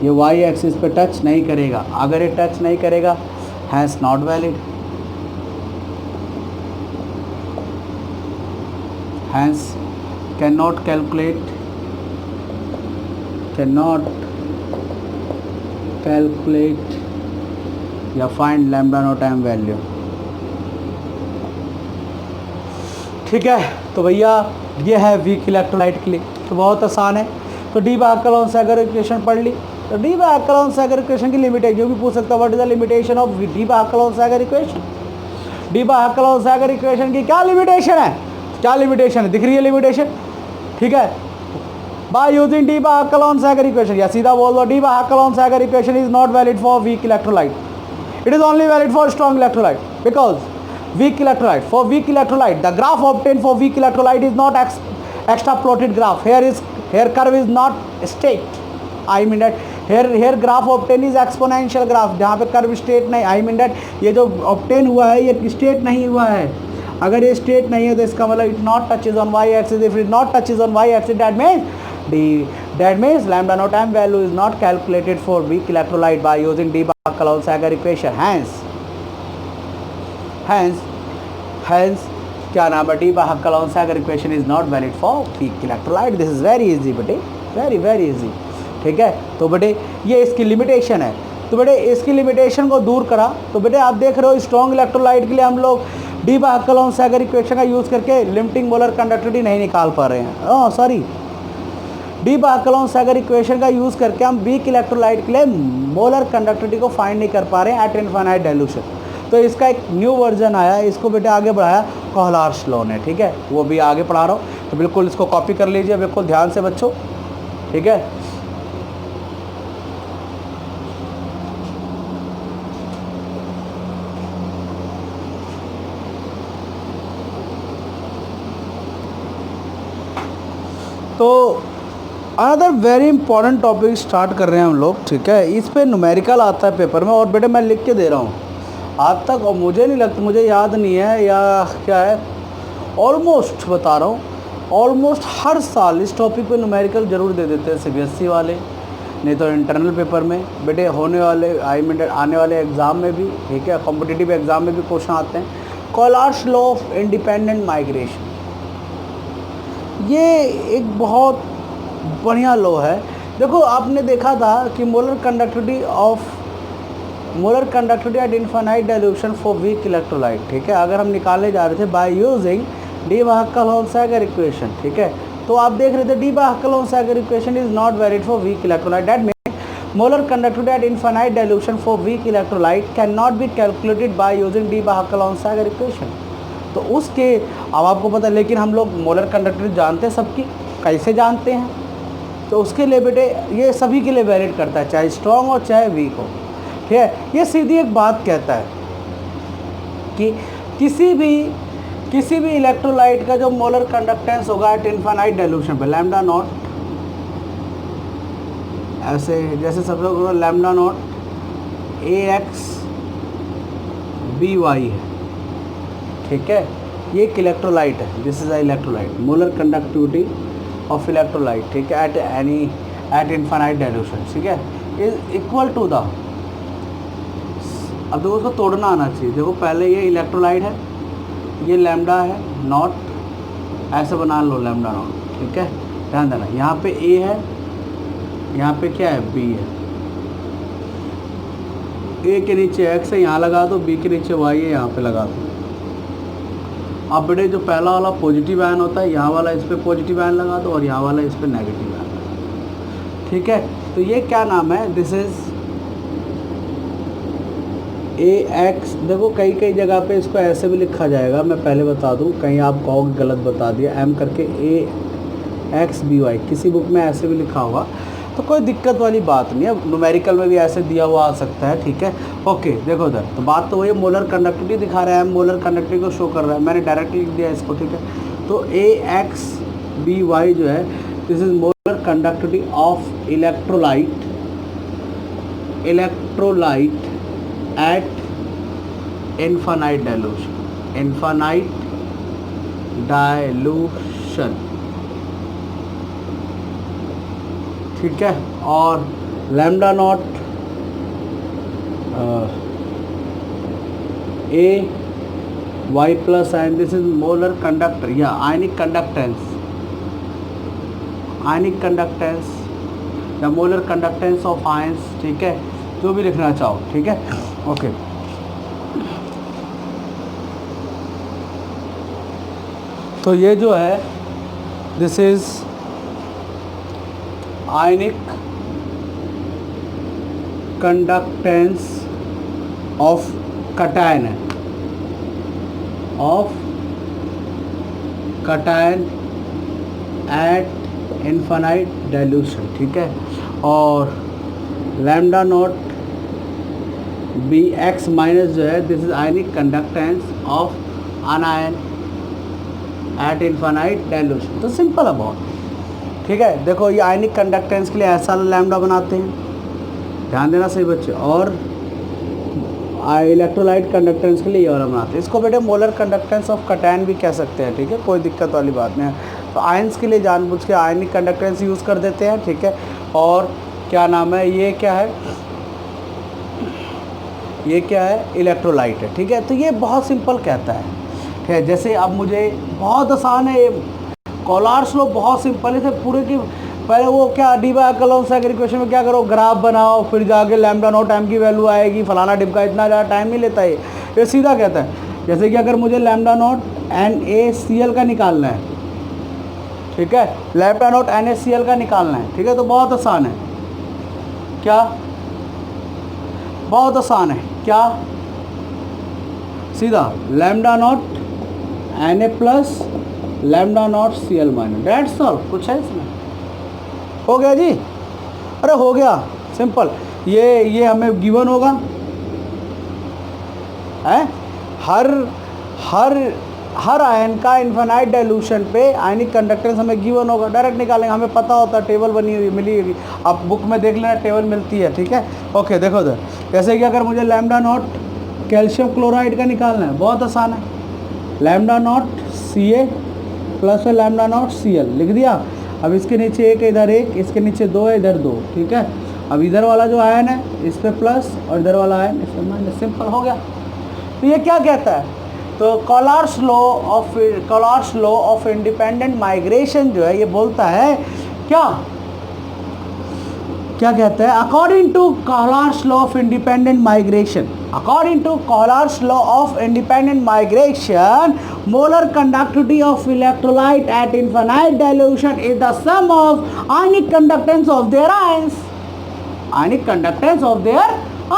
ये वाई एक्सिस पे टच नहीं करेगा। अगर ये टच नहीं करेगा has not valid, hence can not calculate या find lambda not M value, ठीक है। तो भैया ये है वीक इलेक्ट्रोलाइट के लिए, तो बहुत आसान है। तो डी बायकल-सागर इक्वेशन पढ़ ली। तो डी बायकल-सागर इक्वेशन की लिमिटेशन, जो भी पूछ सकता है what is the limitation of Debye बायकल-सागर equation. Debye बायकल-सागर equation की क्या लिमिटेशन है, क्या लिमिटेशन है, दिख रही है लिमिटेशन, ठीक है। बाय यूजिंग डी बायकल-सागर इक्वेशन, या सीधा बोल दो Debye बायकल-सागर equation is not valid for weak electrolyte, it is only valid for strong electrolyte because weak electrolyte, for weak electrolyte the graph obtained for weak electrolyte is not extrapolated graph. Here curve is not straight, I mean that here graph obtained is exponential graph, जहाँ पे curve straight नहीं, I mean that ये जो obtain हुआ है ये straight नहीं हुआ है। अगर ये स्ट्रेट नहीं है तो इसका मतलब it not touches on y axis, if it not touches on y axis that means lambda naught m value is not calculated for weak electrolyte by using Debye Huckel Onsager equation. Hence क्या नाम है, Debye बायकल-सागर equation is not valid for weak electrolyte. This is very easy बेटे, very easy. ठीक है। तो बेटे ये इसकी लिमिटेशन है। तो बेटे इसकी लिमिटेशन को दूर करा तो बेटे आप देख रहे हो स्ट्रॉन्ग इलेक्ट्रोलाइट के लिए हम लोग डी बायकलोन-सैगर इक्वेशन का यूज़ करके लिमिटिंग मोलर कंडक्टिविटी नहीं निकाल पा रहे हैं। सॉरी, डी बायकलोन-सैगर इक्वेशन का यूज़ करके हम वीक इलेक्ट्रोलाइट के लिए मोलर कंडक्टिविटी को फाइंड नहीं कर पा रहे हैं एट इनफाइनाइट डाइल्यूशन। तो इसका एक न्यू वर्जन आया, इसको बेटे आगे बढ़ाया कोहलर्स लॉ ने, ठीक है। वो भी आगे पढ़ा रहा हूँ, तो बिल्कुल इसको कॉपी कर लीजिए बिल्कुल ध्यान से बच्चों, ठीक है। तो another very important topic start कर रहे हैं हम लोग, ठीक है। इस पे न्यूमेरिकल आता है पेपर में, और बेटे मैं लिख के दे रहा हूँ आज तक, और मुझे नहीं लगता, मुझे याद नहीं है या क्या है, ऑलमोस्ट बता रहा हूँ, ऑलमोस्ट हर साल इस टॉपिक पे न्यूमेरिकल ज़रूर दे देते हैं सीबीएसई वाले, नहीं तो इंटरनल पेपर में बेटे होने वाले आने वाले एग्ज़ाम में भी, ठीक है, कॉम्पिटिटिव एग्ज़ाम में भी क्वेश्चन आते हैं। कोहलर्स लॉ ऑफ इंडिपेंडेंट माइग्रेशन, ये एक बहुत बढ़िया लॉ है। देखो आपने देखा था कि molar conductivity at infinite dilution for weak electrolyte, ठीक है, अगर हम निकालने जा रहे थे by using Debye Huckel Onsager equation, ठीक है। तो आप देख रहे थे Debye Huckel Onsager equation is not valid for weak electrolyte, that means molar conductivity at infinite dilution for weak electrolyte can not be calculated by using Debye Huckel Onsager equation. तो उसके अब आपको पता है, लेकिन हम लोग मोलर कंडक्टिविटी जानते हैं सबकी, कैसे जानते हैं, तो उसके लिए बेटे ये सभी के लिए वैलिड करता है, चाहे स्ट्रॉन्ग हो चाहे वीक हो, ठीक है। ये सीधी एक बात कहता है कि किसी भी इलेक्ट्रोलाइट का जो मोलर कंडक्टेंस होगा एट इनफाइनाइट डाइल्यूशन पे लैम्डा नॉट, ऐसे जैसे सब लोग lambda not A X B Y है, ठीक है। ये एक इलेक्ट्रोलाइट है, this is a electrolyte, molar conductivity of electrolyte, ठीक है, एट इनफाइनाइट डाइल्यूशन, ठीक है, इज इक्वल टू द, अब देखो उसको तोड़ना आना चाहिए। देखो पहले ये इलेक्ट्रोलाइट है, ये लैम्डा है नॉट, ऐसे बना लो लैम्डा नॉट, ठीक है। ध्यान देना यहाँ पे ए है, यहाँ पे क्या है बी है, ए के नीचे एक्स है यहाँ लगा दो, बी के नीचे वाई है यहाँ पे लगा दो। अब बेटे जो पहला वाला पॉजिटिव आयन होता है, यहाँ वाला इस पर पॉजिटिव आयन लगा दो और यहाँ वाला इस पर नेगेटिव आयन लगा दो, ठीक है। तो ये क्या नाम है, दिस इज ए एक्स। देखो कई जगह पे इसको ऐसे भी लिखा जाएगा, मैं पहले बता दूं, कहीं आप कहोगे गलत बता दिया, एम करके ए एक्स बी वाई, किसी बुक में ऐसे भी लिखा होगा, तो कोई दिक्कत वाली बात नहीं है, न्यूमेरिकल में भी ऐसे दिया हुआ आ सकता है, ठीक है। ओके देखो उधर, तो बात तो वही मोलर कंडक्टिविटी दिखा रहा है, मोलर कंडक्टिविटी को शो कर रहा है, मैंने डायरेक्टली लिख दिया इसको, ठीक है। तो ए एक्स बी वाई जो है, this is molar conductivity of electrolyte at infinite dilution, ठीक है। और lambda not A Y plus ion, this is molar conductor या आयनिक कंडक्टेंस या मोलर कंडक्टेंस ऑफ आयंस, ठीक है, जो भी लिखना चाहो, ठीक है। ओके तो ये जो है this is ionic conductance of cation है, एट इनफाइनाइट डाइल्यूशन, ठीक है। और lambda not be x minus जो है, this is ionic conductance of अनायन eight infinite dilution. तो सिंपल है बहुत, ठीक है। देखो ये आयनिक कंडक्टेंस के लिए ऐसा लैम्डा बनाते हैं, ध्यान देना सही बच्चे, और इलेक्ट्रोलाइट कंडक्टेंस के लिए ये वाला बनाते हैं। इसको बेटे मोलर कंडक्टेंस ऑफ कटायन भी कह सकते हैं, ठीक है, कोई दिक्कत वाली बात नहीं है। तो आयंस के लिए जानबूझ के आयनिक कंडक्टेंस यूज़ कर देते हैं, ठीक है। और क्या नाम है, ये क्या है, ये क्या है, इलेक्ट्रोलाइट है, ठीक है। तो ये बहुत सिंपल कहता है, ठीक है। जैसे अब मुझे बहुत आसान है, कोहलर्स लॉ बहुत सिंपल है, पूरे की पहले वो क्या D by column second equation में क्या करो, ग्राफ बनाओ, फिर जाके लैम्डा नॉट एम की वैल्यू आएगी, फलाना डिप का इतना ज़्यादा टाइम नहीं लेता है, ये सीधा कहता है। जैसे कि अगर मुझे लैम्डा नॉट NaCl का निकालना है, ठीक है, लैम्डा नॉट NaCl का निकालना है, ठीक है, तो बहुत आसान है, क्या बहुत आसान है, क्या सीधा lambda naught Na plus lambda naught Cl minus, that's all, कुछ है इसमें, हो गया जी, अरे हो गया सिंपल। ये हमें गिवन होगा है, हर आयन का इन्फिनाइट डाइल्यूशन पे आयनिक कंडक्टेंस हमें गिवन होगा, डायरेक्ट निकालेंगे, हमें पता होता है, टेबल बनी हुई मिली होगी, आप बुक में देख लेना, टेबल मिलती है, ठीक है। ओके देखो उधर, जैसे कि अगर मुझे लैम्डा नॉट कैल्शियम क्लोराइड का निकालना है, बहुत आसान है, लैम्डा नॉट Ca प्लस है लैम्डा नॉट Cl, लिख दिया। अब इसके नीचे एक, इधर एक, इसके नीचे दो है, इधर दो, ठीक है। अब इधर वाला जो आयन है इस पे प्लस और इधर वाला आयन इस पे माइनस, सिंपल हो गया। तो ये क्या कहता है, तो Kohlrausch's law of independent migration जो है ये बोलता है क्या कहता है, according to Kohlrausch's law of independent migration, according to Collar's law of independent migration, molar conductivity of electrolyte at infinite dilution is the sum of ionic conductance of their ions, ionic conductance of their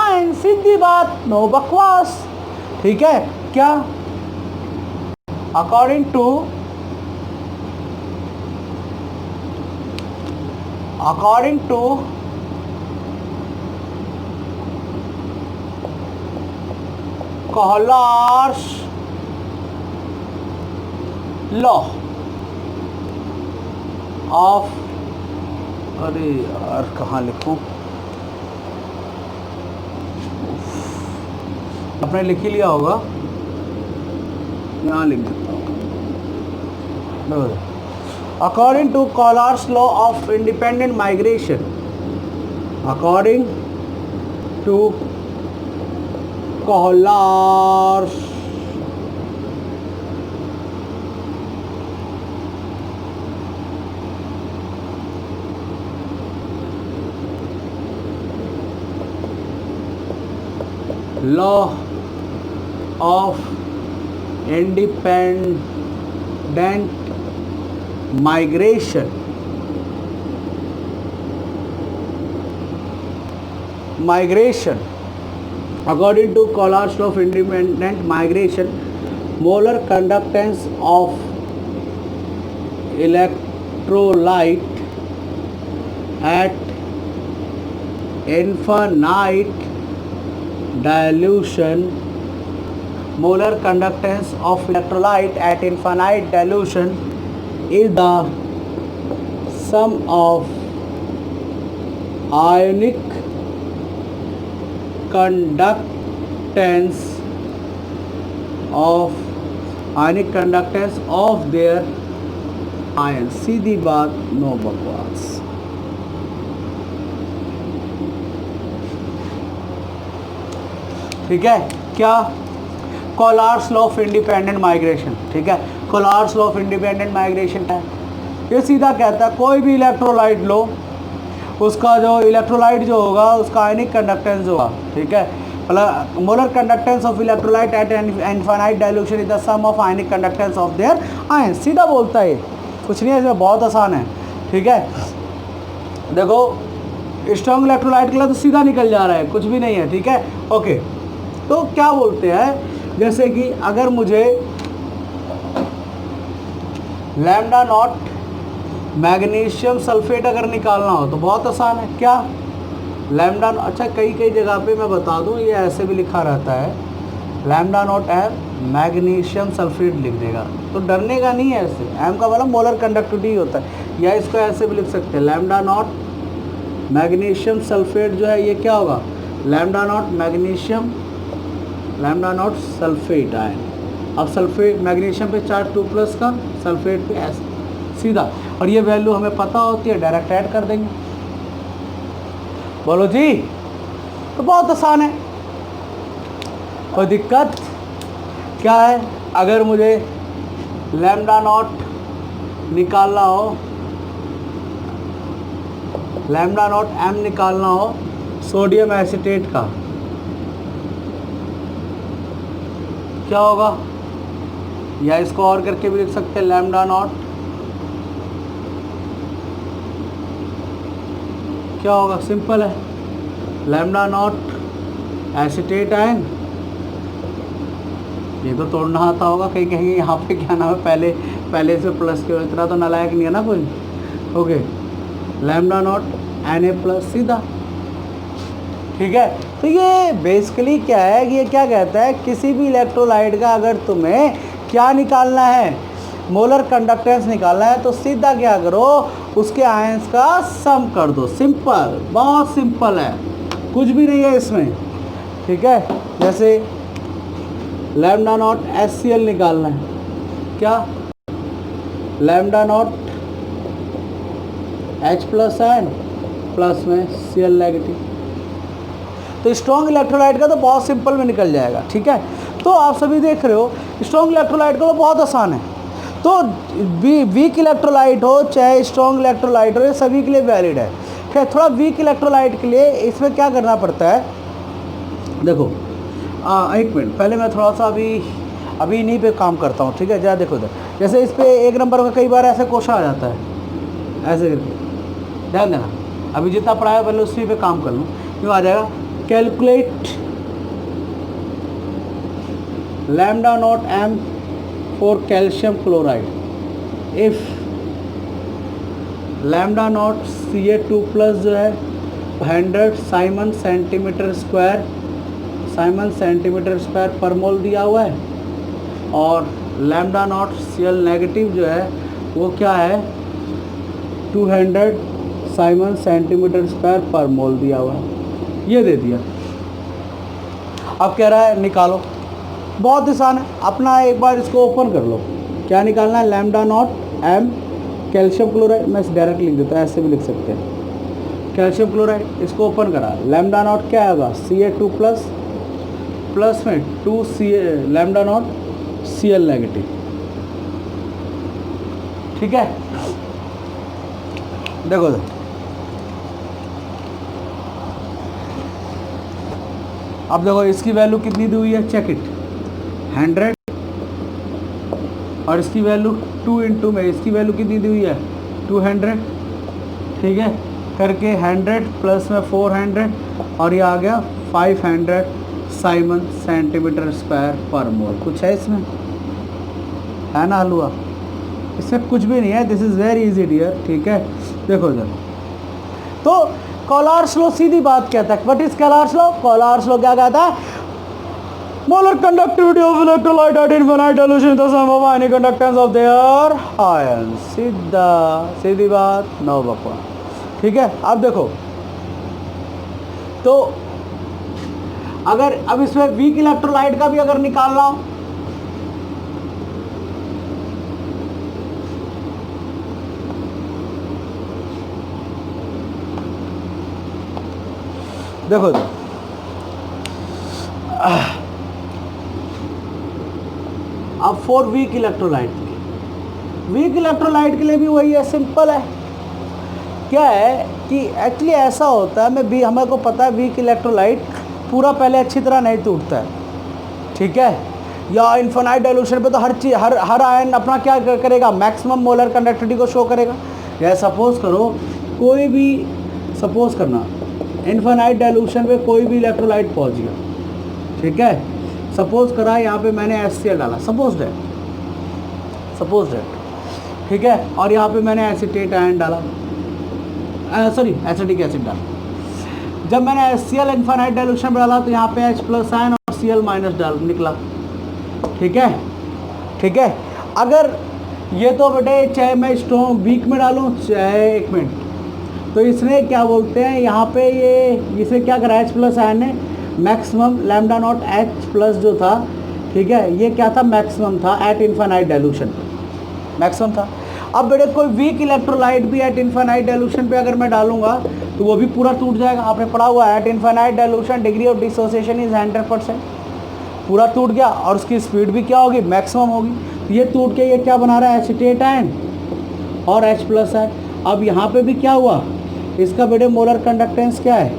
ions, सीधी बात, no बकवास, ठीक है। क्या according to Collar's law of, अरे यार कहाँ लिखूं, आपने लिख ही लिया होगा, यहाँ लिख देता हूँ। According to Kohlrausch's law of independent migration, according to Collar's law of independent migration, according to Collar's law of independent migration, molar conductance of electrolyte at infinite dilution, molar conductance of electrolyte at infinite dilution is the sum of ionic conductance of their ions, सीधी बात, no बकवास, ठीक है। क्या Kohlrausch's law of independent migration, ठीक है, Kohlrausch's law of independent migration है, ये सीधा कहता है कोई भी इलेक्ट्रोलाइट लो, उसका जो इलेक्ट्रोलाइट जो होगा उसका आयनिक कंडक्टेंस होगा, ठीक है, मतलब molar conductance of electrolyte at infinite dilution is the sum of ionic conductance of their ion, सीधा बोलता है, कुछ नहीं है इसमें, बहुत आसान है, ठीक है। देखो स्ट्रॉन्ग इलेक्ट्रोलाइट के लिए तो सीधा निकल जा रहा है, कुछ भी नहीं है, ठीक है। ओके, तो क्या बोलते हैं, जैसे कि अगर मुझे लैम्डा नॉट मैग्नीशियम सल्फेट अगर निकालना हो तो बहुत आसान है, क्या लैम्डा, अच्छा कई जगह पे मैं बता दूं ये ऐसे भी लिखा रहता है, lambda not M magnesium sulphate लिख देगा, तो डरने का नहीं है, ऐसे एम का मतलब मोलर कंडक्टिविटी होता है, या इसको ऐसे भी लिख सकते हैं, लैम्डा नॉट मैग्नीशियम सल्फेट जो है ये क्या होगा, लैम्डा नॉट सल्फेट आयन। अब सल्फेट मैग्नीशियम पे चार्ज 2+ का, सल्फेट पे ऐसे सीधा, और ये वैल्यू हमें पता होती है, डायरेक्ट ऐड कर देंगे, बोलो जी, तो बहुत आसान है, कोई दिक्कत क्या है। अगर मुझे लैम्डा नॉट निकालना हो लैम्डा नॉट एम निकालना हो सोडियम एसीटेट का, क्या होगा? या इसको और करके भी लिख सकते हैं, लैम्डा नॉट क्या होगा? सिंपल है, लैम्डा नॉट एसीटेट आयन, ये तो तोड़ना आता होगा कहीं कहीं, यहाँ पे क्या नाम है, पहले से प्लस के, इतना तो नालायक नहीं है ना कोई। ओके, लैम्डा नॉट Na+ सीधा, ठीक है। तो ये बेसिकली क्या है कि ये क्या कहता है, किसी भी इलेक्ट्रोलाइट का अगर तुम्हें क्या निकालना है, मोलर कंडक्टेंस निकालना है, तो सीधा क्या करो, उसके आयंस का सम कर दो। सिंपल, बहुत सिंपल है, कुछ भी नहीं है इसमें, ठीक है। जैसे लैम्डा नॉट HCl निकालना है, क्या? Lambda not H+ ion plus में Cl नेगेटिव। तो स्ट्रॉन्ग इलेक्ट्रोलाइट का तो बहुत सिंपल में निकल जाएगा, ठीक है। तो आप सभी देख रहे हो स्ट्रॉन्ग इलेक्ट्रोलाइट का तो बहुत आसान है। तो वीक इलेक्ट्रोलाइट हो चाहे स्ट्रॉन्ग इलेक्ट्रोलाइट हो, ये सभी के लिए वैलिड है। खैर, थोड़ा वीक इलेक्ट्रोलाइट के लिए इसमें क्या करना पड़ता है, देखो एक मिनट, पहले मैं थोड़ा सा अभी इन्हीं पे काम करता हूँ, ठीक है। जरा देखो इधर, जैसे इस पे 1 नंबर का कई बार ऐसे क्वेश्चन आ जाता है, ऐसे करके ध्यान देना। अभी जितना पढ़ाया पहले उसी पे काम कर लूँ, क्यों आ जाएगा, calculate lambda not M for calcium chloride if lambda not Ca2+ जो है 100 साइमन सेंटीमीटर स्क्वायर पर मोल दिया हुआ है, और लैम्डा नॉट Cl नेगेटिव जो है वो क्या है, 200 साइमन सेंटीमीटर स्क्वायर पर मोल दिया हुआ है, ये दे दिया। अब कह रहा है निकालो, बहुत आसान है, अपना एक बार इसको ओपन कर लो। क्या निकालना है, lambda not M calcium chloride, मैं डायरेक्ट लिख देता हूँ, ऐसे भी लिख सकते हैं, कैल्शियम क्लोराइड, इसको ओपन करा, लैम्डा नॉट क्या होगा, Ca2+ प्लस में 2 लैम्डा नॉट Cl नेगेटिव, ठीक है। देखो अब देखो इसकी वैल्यू कितनी दी हुई है, चेक इट, 100, और इसकी वैल्यू 2 इंटू में इसकी वैल्यू कितनी दी हुई है, 200, ठीक है। करके 100 प्लस में 400, और ये आ गया 500 साइमन सेंटीमीटर स्क्वायर पर मोल। कुछ है इसमें, है ना हलवा, इसमें कुछ भी नहीं है, this is very easy dear, ठीक है। देखो इधर, तो कॉलार्स लॉ सीधी बात कहता है, what is Kohlrausch law? Kohlrausch law क्या कहता है, molar conductivity of electrolyte at infinite solution the sum of ionic conductance of their ion, सीधी बात, नो बकवास, ठीक है। अब देखो, तो अगर अब इसमें वीक इलेक्ट्रोलाइट का भी अगर निकालना हो, देखो अब फॉर वीक इलेक्ट्रोलाइट के लिए भी वही है, सिंपल है। क्या है कि एक्चुअली ऐसा होता है, हमें को पता है वीक इलेक्ट्रोलाइट पूरा पहले अच्छी तरह नहीं टूटता है, ठीक है। या इन्फिनाइट डाइल्यूशन पे तो हर चीज हर आयन अपना क्या करेगा, मैक्सिमम मोलर कंडक्टिविटी को शो करेगा। या सपोज करो कोई भी, सपोज करना इन्फिनाइट डाइल्यूशन पे कोई भी इलेक्ट्रोलाइट पहुंच गया, ठीक है। सपोज करा यहाँ पे मैंने HCl डाला, सपोज दैट, ठीक है, और यहाँ पे मैंने एसीटेट आयन डाला, सॉरी एसिटिक एसिड डाला। जब मैंने HCl इन्फिनाइट डाइल्यूशन में डाला तो यहाँ पे H+ आयन और Cl- डाल निकला, ठीक है। अगर ये तो बेटे चाहे मैं स्ट्रॉन्ग वीक में डालूँ चाहे, एक मिनट, तो इसने क्या बोलते हैं यहाँ पे, ये इसे क्या करा, H+ आयन ने मैक्सिमम लैम्डा नॉट H+ जो था, ठीक है, ये क्या था, मैक्सिमम था एट इन्फिनाइट डाइल्यूशन, मैक्सिमम था। अब बेटे कोई वीक इलेक्ट्रोलाइट भी एट इन्फिनाइट डाइल्यूशन पे अगर मैं डालूंगा तो वो भी पूरा टूट जाएगा। आपने पढ़ा हुआ है at infinite dilution degree of dissociation is 100%, पूरा टूट गया और उसकी स्पीड भी क्या होगी, मैक्सिमम होगी। तो ये टूट के ये क्या बना रहा है, एसीटेट आयन और H+ आयन। अब यहाँ पे भी क्या हुआ, इसका बेटे मोलर कंडक्टेंस क्या है,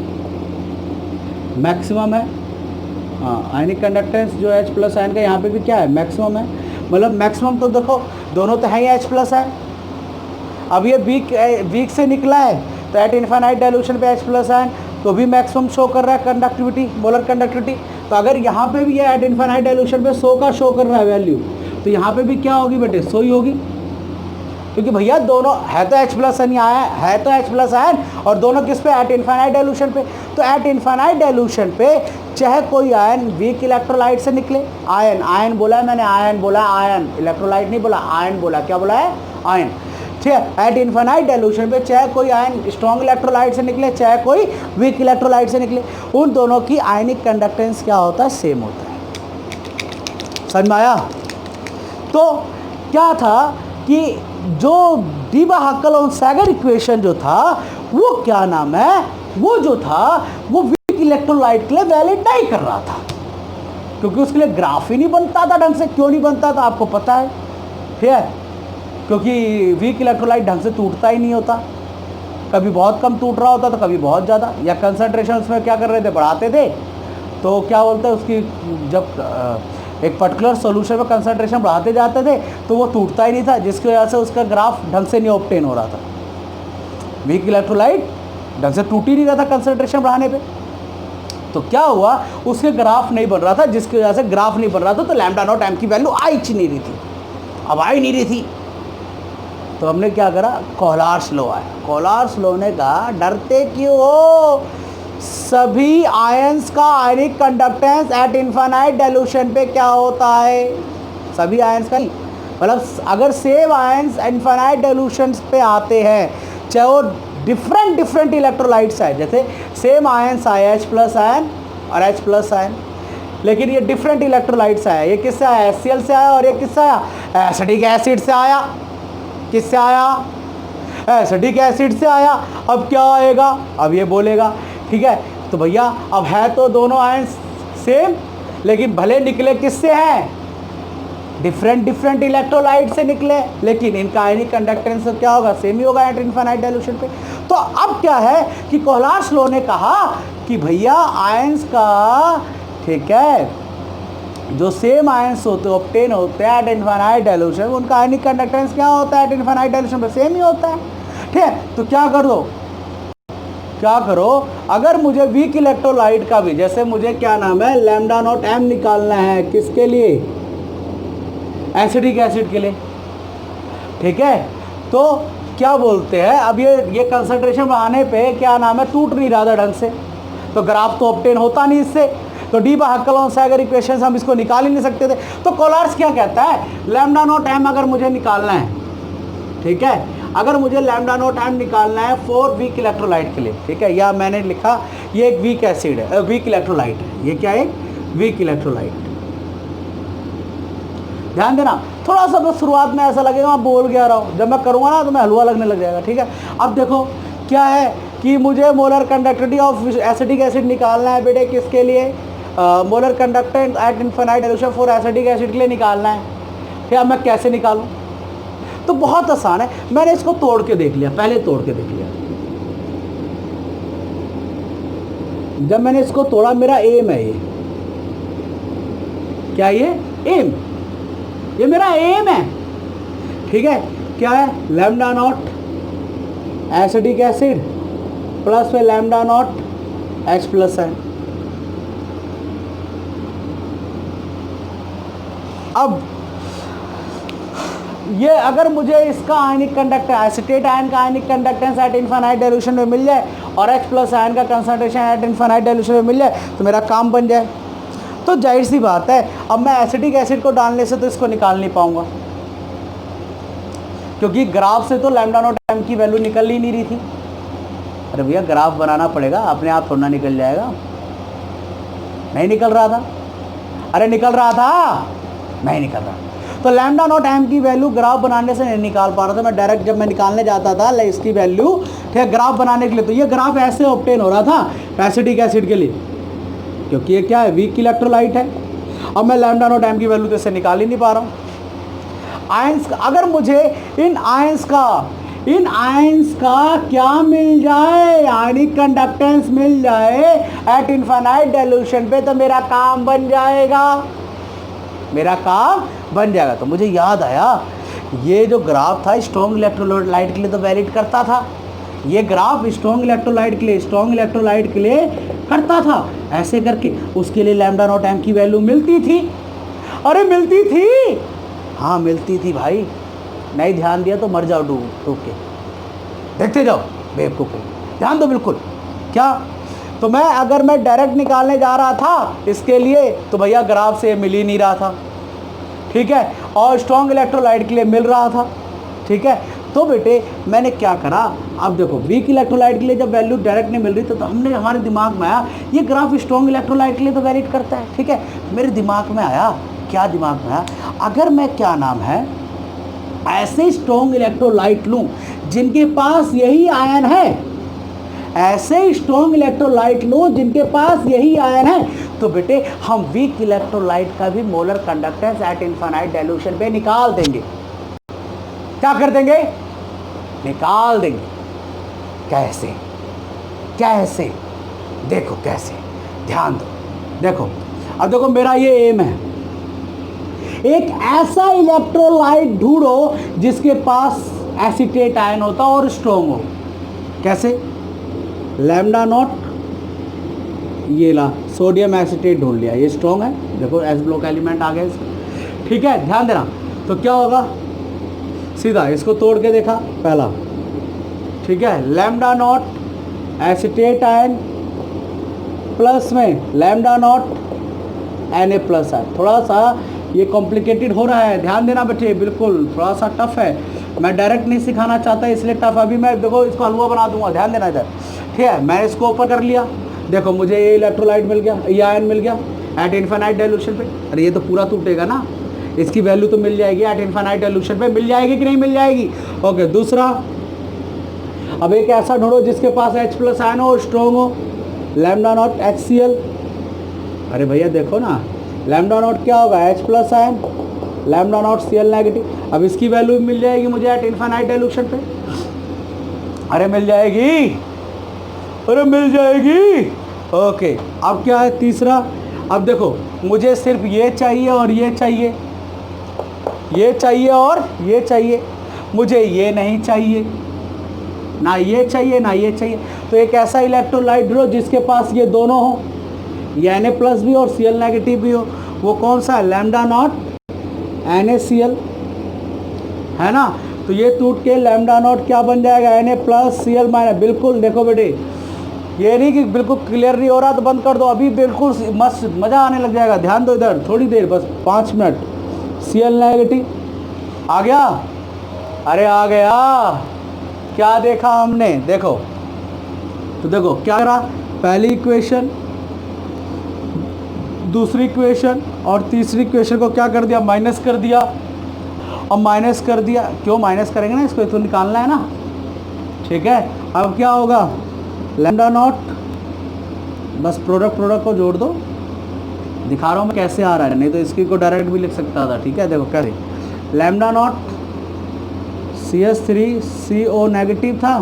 मैक्सिमम है। हाँ, आयनिक कंडक्टेंस जो H प्लस आयन का यहाँ पे भी क्या है, मैक्सिमम है। मतलब मैक्सिमम तो देखो दोनों तो है ही H प्लस है। अब ये वीक से निकला है तो एट इन्फाइनाइट डाइल्यूशन पे H प्लस आयन तो भी मैक्सिमम शो कर रहा है कंडक्टिविटी, मोलर कंडक्टिविटी। तो अगर यहाँ पे भी ये एट इन्फाइनाइट डाइल्यूशन पे 100 का शो कर रहा है वैल्यू, तो यहाँ पे भी क्या होगी बेटे, 100 ही होगी। क्योंकि भैया दोनों है तो H प्लस आयन है तो H प्लस आयन, और दोनों किस पे, एट इन्फाइनाइट डाइल्यूशन पे। तो एट इन्फाइनाइट डाइल्यूशन पे चाहे कोई आयन वीक इलेक्ट्रोलाइट से निकले, आयन बोला है मैंने, आयन बोला, आयन इलेक्ट्रोलाइट नहीं बोला, आयन बोला, क्या बोला है, आयन। ठीक है, एट इन्फाइनाइट डाइल्यूशन पे चाहे कोई आयन स्ट्रॉन्ग इलेक्ट्रोलाइट से निकले, चाहे कोई वीक इलेक्ट्रोलाइट से निकले, उन दोनों की आयनिक कंडक्टेंस क्या होता है, सेम होता है। समझ में आया? तो क्या था कि जो डी-ब्रॉकली-सैगर इक्वेशन जो था वो क्या नाम है, वो जो था वो वीक इलेक्ट्रोलाइट के लिए वैलिड नहीं कर रहा था, क्योंकि उसके लिए ग्राफ ही नहीं बनता था ढंग से। क्यों नहीं बनता था आपको पता है? ठीक है, क्योंकि वीक इलेक्ट्रोलाइट ढंग से टूटता ही नहीं होता, कभी बहुत कम टूट रहा होता तो कभी बहुत ज़्यादा, या कंसंट्रेशन उसमें क्या कर रहे थे, बढ़ाते थे। तो क्या बोलते हैं उसकी, जब एक पर्टिकुलर सॉल्यूशन में कंसंट्रेशन बढ़ाते जाते थे तो वो टूटता ही नहीं था, जिसकी वजह से उसका ग्राफ ढंग से नहीं ऑब्टेन हो रहा था। वीक इलेक्ट्रोलाइट ढंग से टूट ही नहीं रहा था कंसंट्रेशन बढ़ाने पे। तो क्या हुआ, उसके ग्राफ नहीं बन रहा था, जिसकी वजह से ग्राफ नहीं बन रहा था तो लैम्डा नॉट एम की वैल्यू आ ही नहीं रही थी। अब आ ही नहीं रही थी तो हमने क्या करा, कोहलार्स लॉ आया। कोहलार्स लॉ ने कहा डरते क्यों हो, सभी आयंस का ionic conductance at infinite dilution पे क्या होता है, सभी आयंस का नहीं, मतलब अगर सेम आयंस इन्फाइनाइट डाइल्यूशन पे आते हैं, चाहे वो डिफरेंट इलेक्ट्रोलाइट्स है, जैसे सेम आयंस आए H प्लस आयन और H प्लस आयन, लेकिन ये डिफरेंट इलेक्ट्रोलाइट्स आया, ये किससे आया, HCl से आया, और ये किससे आया, एसिटिक एसिड से आया। किससे आया, एसिटिक एसिड से आया। अब क्या आएगा, अब ये बोलेगा ठीक है, तो भैया अब है तो दोनों आयंस सेम, लेकिन भले निकले किससे हैं, डिफरेंट इलेक्ट्रोलाइट से निकले, लेकिन इनका आयनिक कंडक्टेंस तो क्या होगा, सेम ही होगा एट इन्फाइनाइट डाइल्यूशन पे। तो अब क्या है कि कोहलार्स लॉ ने कहा कि भैया आयंस का, ठीक है, जो सेम आयंस होते ऑब्टेन होते हैं एट इन्फाइनाइट डाइल्यूशन, उनका आयनिक कंडक्टेंस क्या होता है एट इन्फाइनाइट डाइल्यूशन पे, सेम ही होता है। ठीक है, तो क्या करो, अगर मुझे वीक इलेक्ट्रोलाइट का भी, जैसे मुझे क्या नाम है, लैम्डा नॉट एम निकालना है, किसके लिए, एसिटिक एसिड के लिए। ठीक है, तो क्या बोलते हैं, अब ये कंसंट्रेशन बढ़ाने पे क्या नाम है, टूट नहीं रहा था ढंग से, तो ग्राफ तो ऑब्टेन होता नहीं इससे, तो डी-ब्रॉकली-सैगर इक्वेशन हम इसको निकाल ही नहीं सकते थे। तो कोहलार्स क्या कहता है, लैम्डा नॉट एम अगर मुझे निकालना है, ठीक है, अगर मुझे लैम्डा नॉट एम निकालना है 4 वीक इलेक्ट्रोलाइट के लिए, ठीक है, या मैंने लिखा ये एक वीक एसिड है, वीक इलेक्ट्रोलाइट है, ये क्या है, वीक इलेक्ट्रोलाइट। ध्यान देना, थोड़ा सा बस शुरुआत में ऐसा लगेगा मैं बोल गया रहा हूँ, जब मैं करूँगा ना तो मैं हलवा लगने लग जाएगा। ठीक है, अब देखो क्या है कि मुझे molar conductivity of acetic acid निकालना है बेटे, किसके लिए, molar conductance at infinite dilution for acetic acid के लिए निकालना है। फिर अब मैं कैसे निकालूं, तो बहुत आसान है, मैंने इसको तोड़ के देख लिया, पहले तोड़ के देख लिया। जब मैंने इसको तोड़ा, मेरा एम है, ये क्या, ये मेरा एम है। ठीक है, क्या है, lambda naught acetic acid plus में लैम्डा नॉट H प्लस है। अब ये अगर मुझे इसका आयनिक कंडक्टेंस, एसीटेट आयन का ionic conductance at infinite dilution में मिल जाए और H प्लस आयन का कंसंट्रेशन एट इन्फाइनाइट डाइल्यूशन में मिल जाए तो मेरा काम बन जाए। तो जाहिर सी बात है, अब मैं एसिटिक एसिड को डालने से तो इसको निकाल नहीं पाऊंगा, क्योंकि ग्राफ से तो लैम्डा नॉट एम की वैल्यू निकल ही नहीं रही थी। अरे भैया ग्राफ बनाना पड़ेगा, अपने आप थोड़ा निकल जाएगा, नहीं निकल रहा था, अरे निकल रहा था, नहीं निकल रहा। तो लैम्डा नॉट एम की वैल्यू ग्राफ बनाने से नहीं निकाल पा रहा था मैं, डायरेक्ट जब मैं निकालने जाता था इसकी वैल्यू, ठीक है, ग्राफ बनाने के लिए, तो ये ग्राफ ऐसे ऑब्टेन हो रहा था एसिटिक एसिड के लिए, क्योंकि ये क्या है, वीक इलेक्ट्रोलाइट है। अब मैं लैम्डा नॉट एम की वैल्यू तो इससे निकाल ही नहीं पा रहा हूँ। आयंस, अगर मुझे इन आयंस का इन आयंस का क्या मिल जाए, आयनिक कंडक्टेंस मिल जाए एट इनफाइनाइट डाइल्यूशन पे, तो मेरा काम बन जाएगा, मेरा काम बन जाएगा। तो मुझे याद आया ये जो ग्राफ था स्ट्रॉन्ग इलेक्ट्रोलाइट के लिए तो वैलिड करता था, ये ग्राफ स्ट्रॉन्ग इलेक्ट्रोलाइट के लिए करता था। ऐसे करके उसके लिए लैम्डा नॉट एम की वैल्यू मिलती थी। अरे मिलती थी, हाँ मिलती थी भाई, नहीं ध्यान दिया तो मर जाओ डूब के, देखते जाओ बेवकूफ को, ध्यान दो बिल्कुल। क्या तो अगर मैं डायरेक्ट निकालने जा रहा था इसके लिए तो भैया ग्राफ से मिल ही नहीं रहा था, ठीक है, और स्ट्रॉन्ग इलेक्ट्रोलाइट के लिए मिल रहा था, ठीक है। तो बेटे मैंने क्या करा, अब देखो वीक इलेक्ट्रोलाइट के लिए जब वैल्यू डायरेक्ट नहीं मिल रही तो हमने हमारे दिमाग में आया ये ग्राफ स्ट्रॉन्ग इलेक्ट्रोलाइट के लिए तो वैलिड करता है, ठीक है। मेरे दिमाग में आया, क्या दिमाग में आया, अगर मैं क्या नाम है ऐसे स्ट्रॉन्ग इलेक्ट्रोलाइट लूँ जिनके पास यही आयन है, ऐसे स्ट्रॉन्ग इलेक्ट्रोलाइट लो जिनके पास यही आयन है, तो बेटे हम वीक इलेक्ट्रोलाइट का भी molar conductance at infinite dilution पे निकाल देंगे। क्या कर देंगे, निकाल देंगे। कैसे, कैसे, देखो कैसे, ध्यान दो, देखो अब देखो मेरा ये एम है, एक ऐसा इलेक्ट्रोलाइट ढूंढो जिसके पास एसीटेट आयन होता और स्ट्रॉन्ग हो। कैसे, लैम्डा नॉट, ये ला सोडियम एसीटेट ढूंढ लिया, ये स्ट्रॉन्ग है, देखो एस ब्लॉक एलिमेंट आ गया इसका, ठीक है, ध्यान देना। तो क्या होगा, सीधा इसको तोड़ के देखा पहला, ठीक है, lambda not acetate ion plus में लैम्डा नॉट Na प्लस है। थोड़ा सा ये कॉम्प्लिकेटेड हो रहा है, ध्यान देना बेटे, बिल्कुल थोड़ा सा टफ है, मैं डायरेक्ट नहीं सिखाना चाहता इसलिए टफ। अभी मैं देखो इसको हलवा बना दूंगा, ध्यान देना इधर, ठीक है। मैंने इसको ओपन कर लिया, देखो मुझे ये इलेक्ट्रोलाइट मिल गया, ये आयन मिल गया एट इनफाइनाइट डाइल्यूशन पे। अरे ये तो पूरा टूटेगा ना, इसकी वैल्यू तो मिल जाएगी एट इनफाइनाइट डाइल्यूशन पे, मिल जाएगी कि नहीं मिल जाएगी। ओके, दूसरा, अब एक ऐसा ढूंढो जिसके पास H प्लस आयन हो, स्ट्रॉन्ग हो, लैम्डा नॉट HCl। अरे भैया देखो ना, लैम्डा नॉट क्या होगा, H plus ion, lambda naught Cl negative. अब इसकी वैल्यू मिल जाएगी मुझे एट इनफाइनाइट डाइल्यूशन पे। अरे मिल जाएगी, अरे मिल जाएगी। ओके, अब क्या है तीसरा, अब देखो मुझे सिर्फ ये चाहिए और ये चाहिए, ये चाहिए और ये चाहिए, मुझे ये नहीं चाहिए, ना ये चाहिए ना ये चाहिए। तो एक ऐसा इलेक्ट्रोलाइट ढूंढो जिसके पास ये दोनों हो, ये Na प्लस भी और Cl नेगेटिव भी हो। वो कौन सा है, लैम्डा नॉट NaCl, है ना। तो ये टूट के लैम्डा नॉट क्या बन जाएगा, Na प्लस Cl माइनस। बिल्कुल देखो बेटे, ये नहीं कि बिल्कुल क्लियर नहीं हो रहा तो बंद कर दो, अभी बिल्कुल मस्त मज़ा आने लग जाएगा। ध्यान दो इधर, थोड़ी देर बस 5 मिनट। Cl नेगेटिव आ गया, अरे आ गया, क्या देखा हमने, देखो तो देखो क्या करा, पहली इक्वेशन, दूसरी इक्वेशन और तीसरी इक्वेशन को क्या कर दिया, माइनस कर दिया। और माइनस कर दिया, क्यों माइनस करेंगे ना, इसको तो निकालना है ना, ठीक है। अब क्या होगा, लैम्डा नॉट, बस प्रोडक्ट को जोड़ दो, दिखा रहा हूँ मैं कैसे आ रहा है, नहीं तो इसकी को डायरेक्ट भी लिख सकता था, ठीक है। देखो कैसे, लैम्डा नॉट CH3CO नेगेटिव था,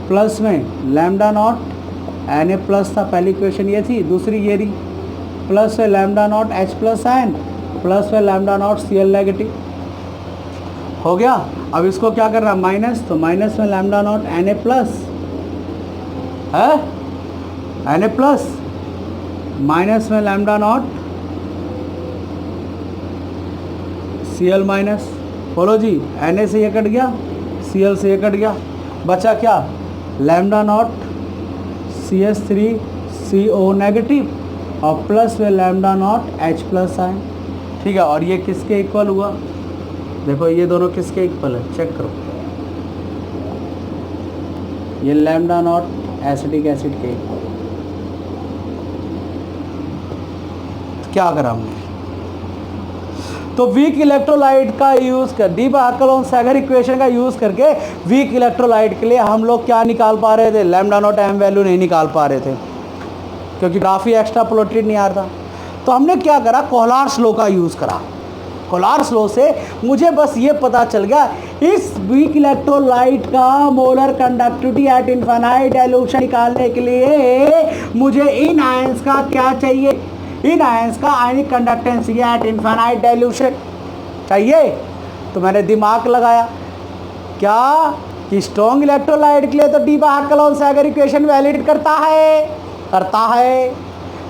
प्लस में लैम्डा नॉट Na प्लस था, पहली इक्वेशन ये थी, दूसरी ये रही, प्लस में lambda not H plus ion, plus में लैम्डा नॉट Cl नेगेटिव, हो गया। अब इसको क्या करना, माइनस, तो माइनस में लैम्डा नॉट Na प्लस है, Na प्लस, माइनस में लैम्डा नॉट Cl माइनस, बोलो जी, Na से ये कट गया, Cl से ये कट गया, बचा क्या, लैम्डा नॉट CH3CO नेगेटिव और प्लस में lambda not H plus ion, ठीक है। और ये किसके इक्वल हुआ, देखो ये दोनों किसके इक्वल है, चेक करो, ये लैम्डा नॉट एसिटिक एसिड के इक्वल। तो क्या करा हमने, तो वीक इलेक्ट्रोलाइट का यूज़ कर, डी बार्कलोन-सैगर इक्वेशन का यूज़ करके वीक इलेक्ट्रोलाइट के लिए हम लोग क्या निकाल पा रहे थे, लैम्डा नॉट एम वैल्यू नहीं निकाल पा रहे थे क्योंकि काफ़ी एक्स्ट्रा प्लोटेड नहीं आ रहा था। तो हमने क्या करा, कोहलर्स लॉ का यूज़ करा। कोलार्स लॉ से मुझे बस ये पता चल गया, इस वीक इलेक्ट्रोलाइट का molar conductivity at infinite dilution निकालने के लिए मुझे इन आयंस का क्या चाहिए, इन आयंस का ionic conductance at infinite dilution चाहिए। तो मैंने दिमाग लगाया क्या कि स्ट्रॉन्ग इलेक्ट्रोलाइट के लिए तो डी बार्कलोन-सैगर इक्वेशन वैलिड करता है,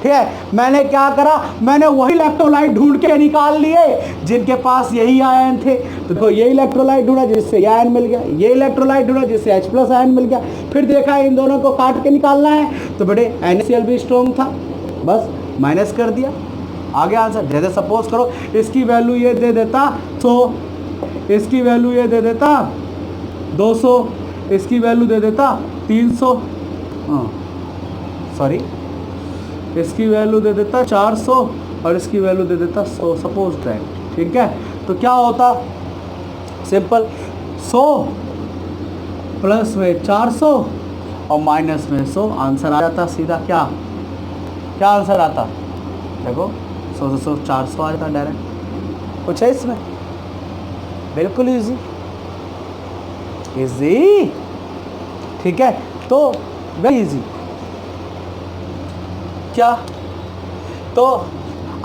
ठीक है। मैंने क्या करा, मैंने वही इलेक्ट्रोलाइट ढूंढ के निकाल लिए जिनके पास यही आयन थे। तो देखो ये इलेक्ट्रोलाइट ढूंढा जिससे ये आयन मिल गया, ये इलेक्ट्रोलाइट ढूंढा जिससे H प्लस आयन मिल गया, फिर देखा इन दोनों को काट के निकालना है तो बेटे NaCl भी स्ट्रॉन्ग था, बस माइनस कर दिया, आ गया आंसर। जैसे सपोज करो इसकी वैल्यू ये दे देता 100, इसकी वैल्यू ये दे देता 200, इसकी वैल्यू दे देता 300, सॉरी इसकी वैल्यू दे देता 400 और इसकी वैल्यू दे देता 100 सपोज दैट, ठीक है। तो क्या होता, सिंपल 100 प्लस में 400 और माइनस में 100, आंसर आ जाता सीधा। क्या क्या आंसर आता, देखो 100 से 400 आ जाता डायरेक्ट। कुछ है इसमें, बिल्कुल इजी, ठीक है। तो वेरी इजी। क्या, तो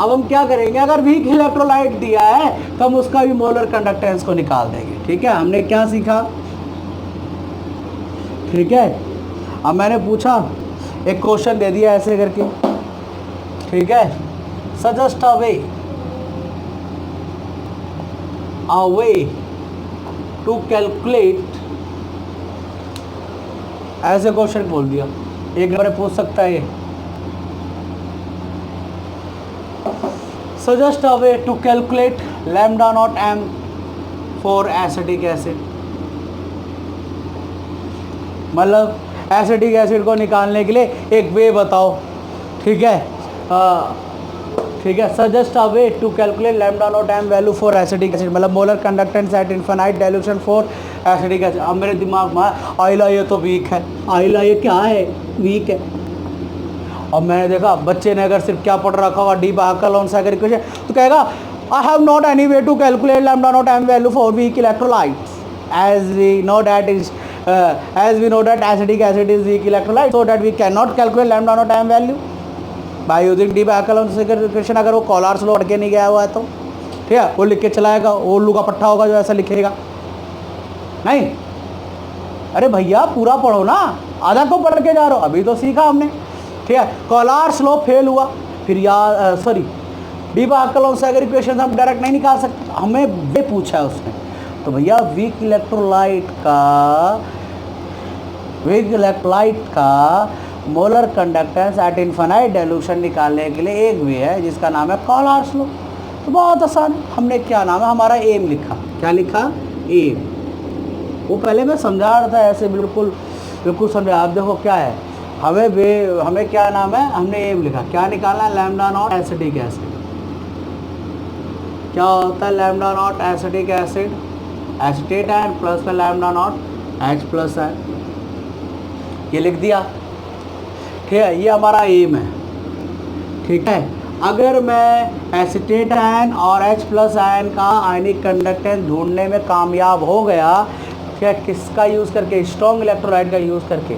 अब हम क्या करेंगे, अगर वीक इलेक्ट्रोलाइट दिया है तो हम उसका भी मोलर कंडक्टेंस को निकाल देंगे, ठीक है। हमने क्या सीखा, ठीक है। अब मैंने पूछा, एक क्वेश्चन दे दिया ऐसे करके, ठीक है, suggest a way to calculate, ऐसे क्वेश्चन बोल दिया, एक बार पूछ सकता है ये, suggest a way to calculate lambda naught m for acetic acid, मतलब एसिटिक एसिड को निकालने के लिए एक वे बताओ, ठीक है, ठीक है। Suggest a way to calculate lambda not M value for acetic acid, मतलब molar conductance at infinite dilution for acetic acid. अब मेरे दिमाग में आइला ये तो वीक है, आइला ये क्या है, वीक है। अब मैंने देखा बच्चे ने अगर सिर्फ क्या पढ़ रखा होगा डी बार्कलोन-सैगर इक्वेशन, तो कहेगा I have not any way to calculate lambda not M value for weak electrolytes as we know that acidic acid is weak electrolyte, so that we cannot calculate lambda naught m value by using Debye Huckel Onsager equation. अगर वो कोलार्स law पढ़ के नहीं गया हुआ है तो ठीक है, वो लिख के चलाएगा, वो उल्लू का पट्टा होगा जो ऐसा लिखेगा। नहीं, अरे भैया पूरा पढ़ो ना, आधा को पढ़ के जा रहे हो, अभी तो सीखा हमने, ठीक है। कोलार्स लॉ फेल हुआ, फिर यार सॉरी डी बार्कलोन-सैगर इक्वेशन हम डायरेक्ट नहीं निकाल सकते, हमें वे पूछा है उसने। तो भैया वीक इलेक्ट्रोलाइट का molar conductance at infinite dilution निकालने के लिए एक वे है जिसका नाम है कोलार्स लॉ। तो बहुत आसान, हमने क्या नाम है हमारा, एम लिखा, क्या लिखा, एम। वो पहले मैं समझा रहा था ऐसे, बिल्कुल बिल्कुल समझा। आप देखो क्या है, हमें क्या नाम है, हमने एम लिखा, क्या निकालना है, लैम्डा नॉट एसिटिक एसिड। क्या होता है lambda naught acetic acid, acetate ion plus में lambda not H plus ion, ये लिख दिया, ठीक है। ये हमारा एम है, ठीक है। अगर मैं एसिटेट आयन और H प्लस आयन का आयनिक कंडक्टेंस ढूंढने में कामयाब हो गया, क्या किसका यूज़ करके, स्ट्रॉन्ग इलेक्ट्रोलाइट का यूज़ करके,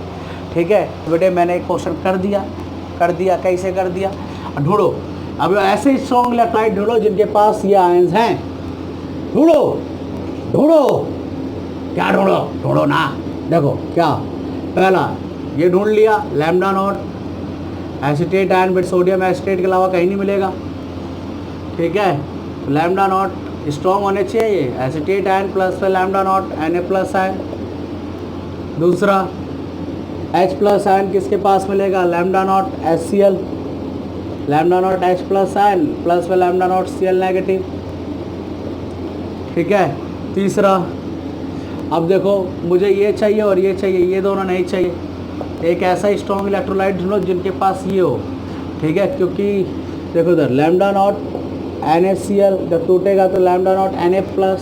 ठीक है। बेटे मैंने एक क्वेश्चन कर दिया, कैसे कर दिया, ढूंढो। अब ऐसे स्ट्रॉन्ग इलेक्ट्रोलाइट ढूंढो जिनके पास ये आयंस हैं, ढूंढो, क्या ढूंढो ना। देखो क्या, पहला ये ढूंढ लिया, lambda not acetate ion, but sodium acetate के अलावा कहीं नहीं मिलेगा, ठीक है। लैम्डा नॉट स्ट्रॉन्ग होने चाहिए, एसिटेट आयन प्लस में lambda naught Na plus ion. दूसरा H प्लस आयन किसके पास मिलेगा, lambda not HCl, lambda naught H plus ion plus में लैम्डा नॉट Cl नेगेटिव, ठीक है। तीसरा, अब देखो मुझे ये चाहिए और ये चाहिए, ये दोनों नहीं चाहिए, एक ऐसा स्ट्रॉन्ग इलेक्ट्रोलाइट ढूंढो जिनके पास ये हो, ठीक है। क्योंकि देखो इधर लैम्डा नॉट NaCl जब टूटेगा तो लैम्डा नॉट Na प्लस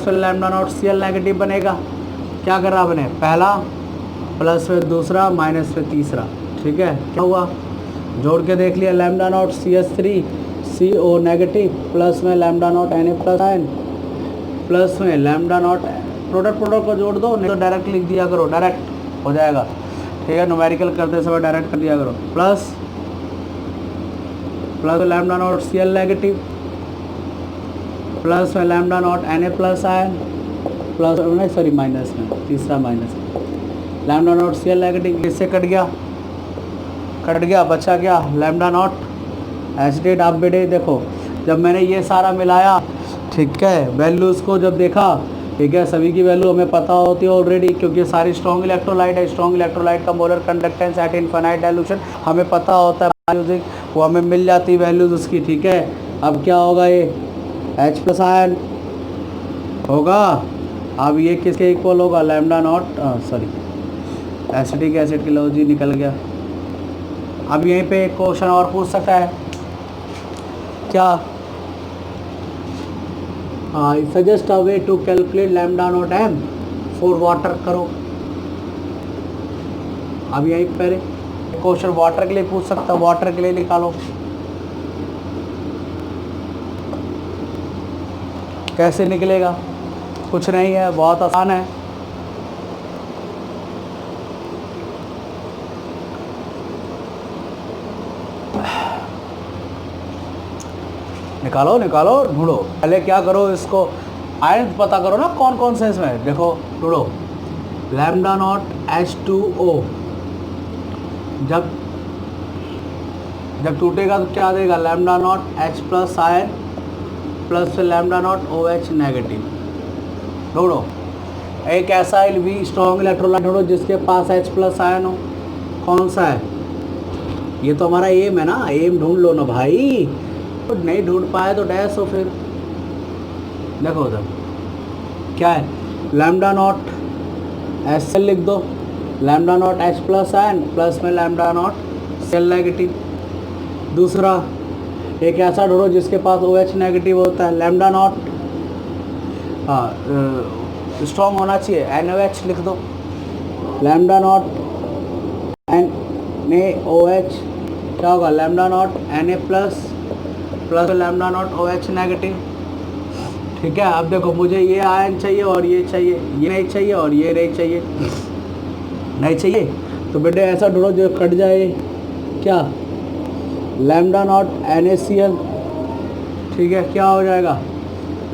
फिर लैम्डा नॉट Cl नेगेटिव बनेगा। क्या कर रहा बने, पहला प्लस फिर दूसरा माइनस फिर तीसरा, ठीक है। क्या हुआ, जोड़ के देख लिया, lambda naught CH3 CO negative, plus में lambda naught Na plus ion, plus में लैम्डा नॉट, प्रोडक्ट को जोड़ दो, नहीं तो डायरेक्ट लिख दिया करो, डायरेक्ट हो जाएगा, ठीक है। न्यूमेरिकल करते समय डायरेक्ट कर दिया करो, plus lambda naught Cl negative, plus में lambda naught Na plus ion, plus नहीं सॉरी माइनस में, तीसरा minus, lambda naught Cl negative, इससे कट गया, बचा क्या लैम्डा नॉट एसिडेट। आप बेटे देखो, जब मैंने ये सारा मिलाया, ठीक है, वैल्यूज़ को जब देखा, ठीक है, सभी की वैल्यू हमें पता होती है ऑलरेडी, क्योंकि सारी स्ट्रॉन्ग इलेक्ट्रोलाइट है। स्ट्रॉन्ग इलेक्ट्रोलाइट का molar conductance at infinite dilution हमें पता होता है, वो हमें मिल जाती है वैल्यूज़ उसकी, ठीक है। अब क्या होगा, ये H प्लस आयन होगा। अब ये किसके इक्वल होगा, lambda naught, sorry acetic acid की लो जी निकल गया। अब यहीं पे एक क्वेश्चन और पूछ सकता है, क्या suggest a way to calculate lambda not M for water करो। अब यहीं पर क्वेश्चन वाटर के लिए पूछ सकता है, वाटर के लिए निकालो, कैसे निकलेगा, कुछ नहीं है, बहुत आसान है। निकालो ढूंढो, पहले क्या करो, इसको आयन पता करो ना कौन कौन से इसमें, देखो ढूंढो, लैम्डा नॉट H2O जब टूटेगा तो क्या देगा, lambda naught H plus ion plus फिर लैम्डा नॉट OH नेगेटिव। ढूंढो एक ऐसा भी स्ट्रॉन्ग इलेक्ट्रोलाइट ढूंढो जिसके पास H प्लस आयन हो, कौन सा है, ये तो हमारा एम है ना, एम ढूंढ लो ना भाई, तो नहीं ढूंढ पाए तो डैश हो, फिर देखो उधर क्या है, लैम्डा नॉट Cl लिख दो, lambda not H plus ion plus में लैम्डा नॉट Cl नेगेटिव। दूसरा एक ऐसा ढूंढो जिसके पास OH नेगेटिव होता है, लैम्डा नॉट, स्ट्रॉन्ग होना चाहिए, NaOH लिख दो, लैम्डा नॉट NaOH क्या होगा, lambda naught Na plus lambda naught OH negative, ठीक है। अब देखो मुझे ये आयन चाहिए और ये चाहिए, ये नहीं चाहिए और ये नहीं चाहिए, तो बेटे ऐसा ढूंढो जो कट जाए, क्या, लैम्डा नॉट NaCl, ठीक है, क्या हो जाएगा,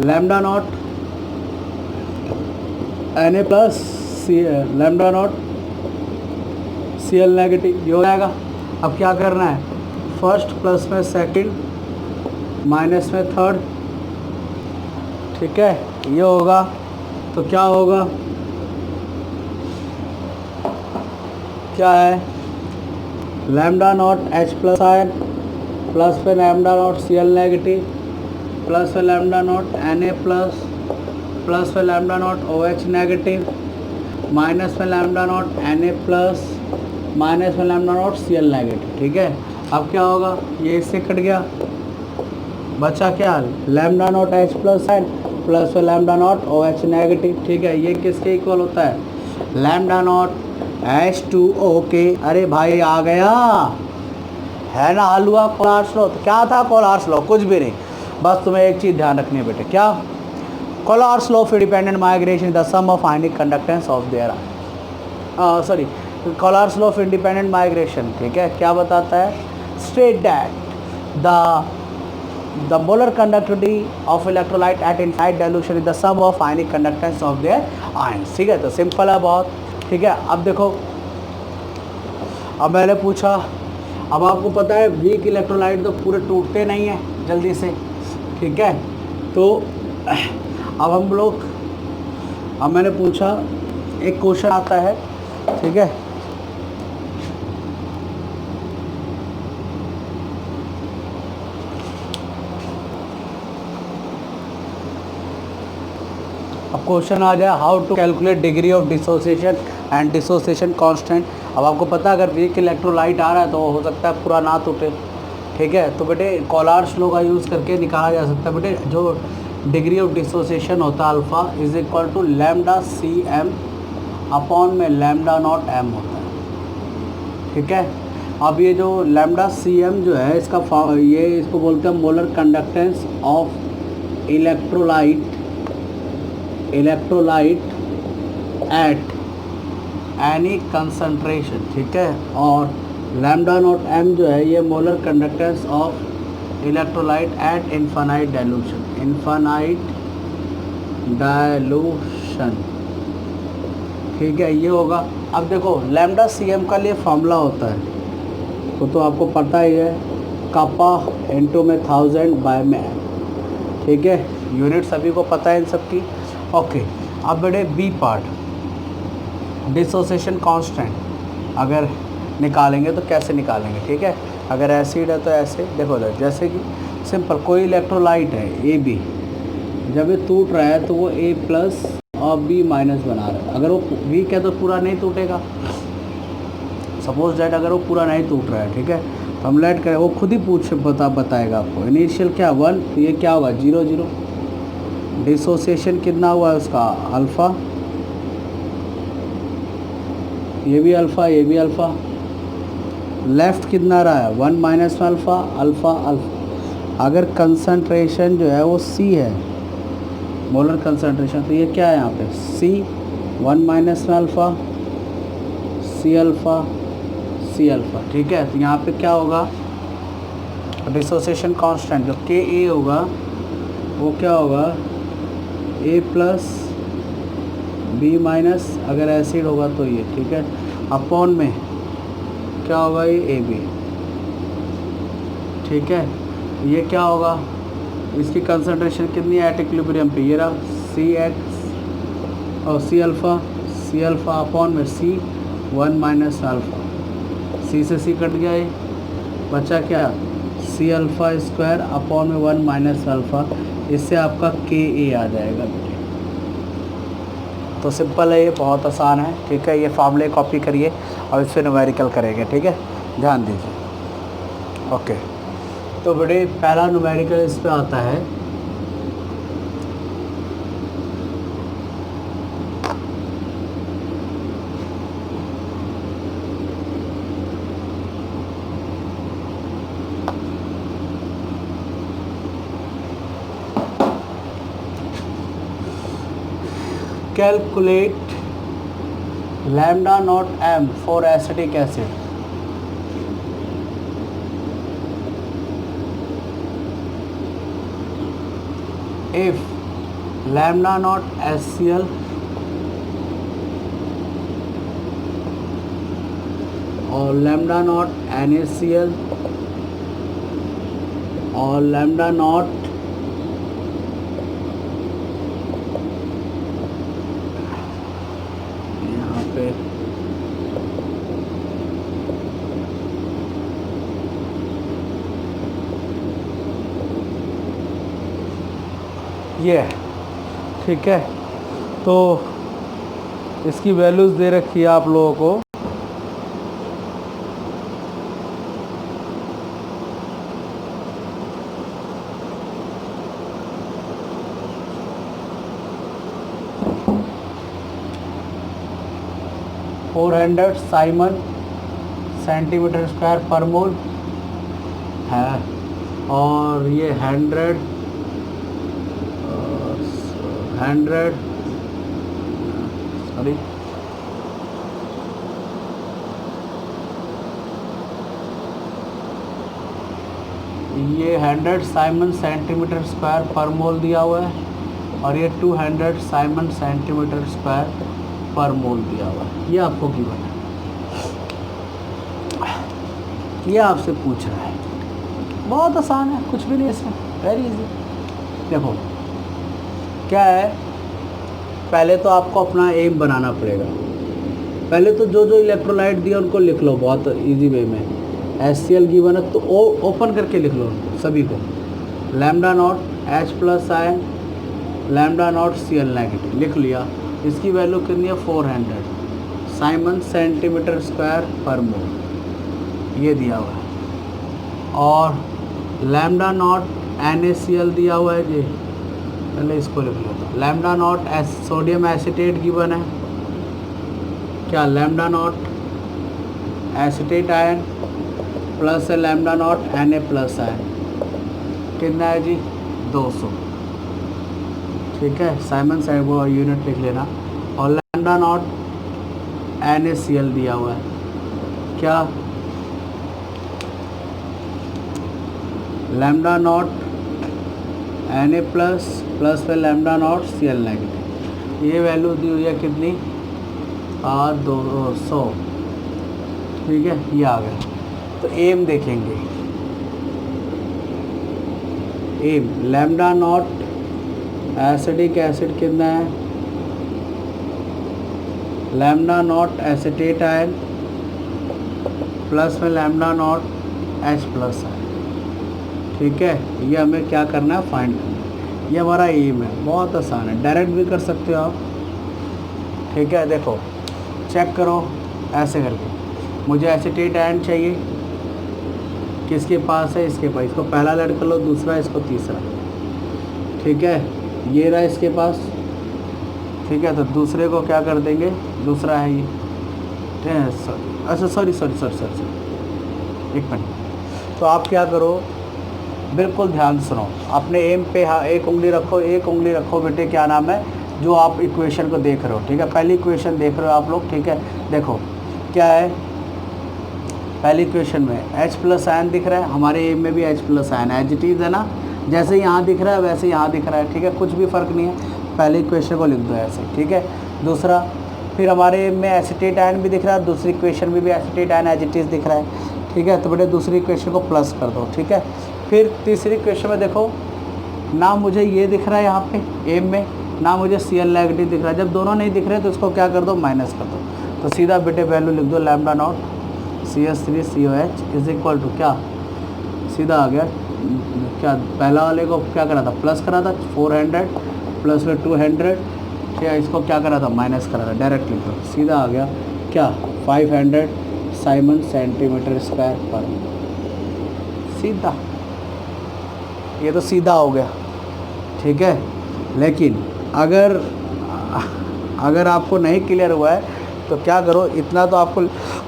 lambda naught Na plus lambda naught Cl negative, ये हो जाएगा। अब क्या करना है, फर्स्ट प्लस में सेकंड माइनस में थर्ड, ठीक है, ये होगा, तो क्या होगा, क्या है, lambda not H plus ion plus फिर lambda naught Cl negative plus फिर लैम्डा नॉट Na प्लस फिर lambda naught OH negative minus में lambda naught Na plus minus में लैम्डा नॉट Cl नेगेटिव, ठीक है। अब क्या होगा, ये इससे कट गया, बचा क्या, lambda not H plus ion plus फिर लैम्डा नॉट OH नेगेटिव, ठीक है। ये किसके इक्वल होता है, लैम्डा नॉट H2O के, अरे भाई आ गया है ना हलवा, कोलार्स लॉ। तो क्या था कोलार्स लॉ, कुछ भी नहीं, बस तुम्हें एक चीज़ ध्यान रखनी है बेटे, क्या, Kohlrausch's law of independent migration, the sum of ionic conductance of their, sorry Kohlrausch's law of independent migration, ठीक है, क्या बताता है, state that the molar conductivity of electrolyte at infinite dilution is the sum of ionic conductance of their ions, ठीक है। तो simple है बहुत, ठीक है। अब देखो, अब मैंने पूछा, अब आपको पता है वीक इलेक्ट्रोलाइट तो पूरे टूटते नहीं हैं जल्दी से, ठीक है। तो अब मैंने पूछा, एक क्वेश्चन आता है, ठीक है, अब क्वेश्चन आ जाए, how to calculate degree of dissociation and dissociation constant. अब आपको पता है अगर वीक इलेक्ट्रोलाइट आ रहा है तो हो सकता है पूरा ना टूटे, ठीक है। तो बेटे कोलार्स लॉ का यूज़ करके निकाला जा सकता है बेटे, जो डिग्री ऑफ डिसोसिएशन होता है alpha is equal to lambda CM upon में लैम्डा नॉट M होता है, ठीक है। अब ये जो लैम्डा सी एम जो है इसका ये इसको बोलते हैं molar conductance of electrolyte eight any concentration, ठीक है। और लैम्डा नॉट एम जो है ये molar conductance of electrolyte at infinite dilution, ठीक है, ये होगा। अब देखो लैम्डा सी एम का लिए फॉर्मूला होता है वो तो आपको पता ही है, कापा इंटू में 1000 बाय में, ठीक है, यूनिट सभी को पता है इन सब की। ओके, अब बड़े बी पार्ट, डिसोसिएशन कांस्टेंट अगर निकालेंगे तो कैसे निकालेंगे, ठीक है। अगर एसिड है तो ऐसे देखो, जैसे कि सिंपल कोई इलेक्ट्रोलाइट है ए बी, जब ये टूट रहा है तो वो ए प्लस और बी माइनस बना रहा है। अगर वो वीक है तो पूरा नहीं टूटेगा, सपोज दैट अगर वो पूरा नहीं टूट रहा है, ठीक है, तो हम लेट करें, वो खुद ही बताएगा आपको। इनिशियल क्या 1, तो ये क्या होगा 0 0। डिसोसिएशन कितना हुआ है उसका अल्फ़ा, ये भी अल्फ़ा, ये भी अल्फ़ा। लेफ़्ट कितना रहा है 1 माइनस में अल्फ़ा अल्फ़ा अल्फ़ा। अगर कंसंट्रेशन जो है वो सी है, मोलर कंसंट्रेशन, तो ये क्या है यहाँ पे सी 1 माइनस में alpha C alpha C alpha, ठीक है। तो यहाँ पे क्या होगा डिसोसिएशन कांस्टेंट जो के ए होगा वो क्या होगा ए प्लस बी माइनस, अगर एसिड होगा तो ये, ठीक है, अपॉन में क्या होगा ये ए बी, ठीक है। ये क्या होगा, इसकी कंसंट्रेशन कितनी है एट इक्विलिब्रियम पे, ये रहा सी एक्स और सी अल्फ़ा अपॉन में सी 1 माइनस अल्फ़ा, सी से सी कट गया, ये बचा क्या सी अल्फ़ा स्क्वायर अपॉन में 1 माइनस अल्फ़ा। इससे आपका के ए आ जाएगा बेटे। तो सिंपल है, ये बहुत आसान है, ठीक है। ये फार्मूले कॉपी करिए और इस पर न्यूमेरिकल करेंगे, ठीक है, ध्यान दीजिए। ओके, तो बेटे पहला न्यूमेरिकल इस पे आता है, calculate lambda not M for acetic acid. If lambda not HCl और लैम्डा नॉट NaCl और लैम्डा नॉट यहाँ पे ये, ठीक है। तो इसकी वैल्यूज़ दे रखी है आप लोगों को, साइमन सेंटीमीटर स्क्वायर पर मोल है, और ये 100 सॉरी ये 100 साइमन सेंटीमीटर स्क्वायर पर मोल दिया हुआ है, और ये 200 साइमन सेंटीमीटर स्क्वायर पर मोल दिया हुआ है। ये आपको गिवन है, ये आपसे पूछ रहा है, बहुत आसान है, कुछ भी नहीं इसमें, वेरी इजी। देखो क्या है, पहले तो आपको अपना एम बनाना पड़ेगा। पहले तो जो जो इलेक्ट्रोलाइट दिया उनको लिख लो बहुत इजी वे में। HCl गिवन है तो ओपन करके लिख लो सभी को, lambda naught H plus ion, lambda naught Cl negative लिख लिया। इसकी वैल्यू कितनी है 400 साइमन सेंटीमीटर स्क्वायर पर मोल, ये दिया हुआ है। और लैम्डा नॉट NaCl दिया हुआ है जी, पहले इसको लिख लो। Lambda naught sodium acetate given है, क्या lambda not acetate ion plus है लैम्डा नॉट Na प्लस है कितना है जी 200, ठीक है। साइमन साहब वो यूनिट लिख लेना। और लैम्डा नॉट NaCl दिया हुआ है क्या, lambda naught Na plus plus में लैम्डा नॉट Cl नेगेटिव, ये वैल्यू दी हुई है कितनी 200, ठीक है। ये आ गया। तो एम देखेंगे, M lambda not acidic acid कितना है, lambda not acetate ion plus में लैम्डा नॉट H प्लस है, ठीक है। ये हमें क्या करना है, फाइंड करना है। ये हमारा एम है, बहुत आसान है, डायरेक्ट भी कर सकते हो आप, ठीक है। देखो चेक करो ऐसे करके, मुझे एसिटेट आयन चाहिए, किसके पास है, इसके पास, इसको पहला ऐड कर लो, दूसरा इसको तीसरा, ठीक है। ये रहा इसके पास, ठीक है। तो दूसरे को क्या कर देंगे, दूसरा है ये, ठीक है। अच्छा सॉरी एक मिनट। तो आप क्या करो, बिल्कुल ध्यान सुनो, अपने एम पे एक उंगली रखो बेटे, क्या नाम है, जो आप इक्वेशन को देख रहे हो, ठीक है। पहली इक्वेशन देख रहे हो आप लोग, ठीक है। देखो क्या है, पहली इक्वेशन में H प्लस आयन दिख रहा है, हमारे एम में भी H plus ion as it is है ना, जैसे यहाँ दिख रहा है वैसे यहाँ दिख रहा है, ठीक है। कुछ भी फ़र्क नहीं है, पहले इक्वेशन को लिख दो ऐसे, ठीक है। दूसरा, फिर हमारे में एसिटेट आयन भी दिख रहा है, दूसरी इक्वेशन में भी acetate ion as it is दिख रहा है, ठीक है। तो बेटे दूसरी इक्वेशन को प्लस कर दो, ठीक है। फिर तीसरी इक्वेशन में देखो, ना मुझे ये दिख रहा है यहाँ पे एम में, ना मुझे Cl नेगेटिव दिख रहा है। जब दोनों नहीं दिख रहे तो इसको क्या कर दो, माइनस कर दो। तो सीधा बेटे वैल्यू लिख दो, lambda not CS3COH is equal to क्या, सीधा आ गया क्या, पहला वाले को क्या करा था, प्लस करा था 400 प्लस में 200, क्या इसको क्या करा था, माइनस करा था, डायरेक्ट लिख दो, सीधा आ गया क्या 500 साइमन सेंटीमीटर स्क्वायर पर, सीधा, ये तो सीधा हो गया, ठीक है। लेकिन अगर आपको नहीं क्लियर हुआ है तो क्या करो, इतना तो आपको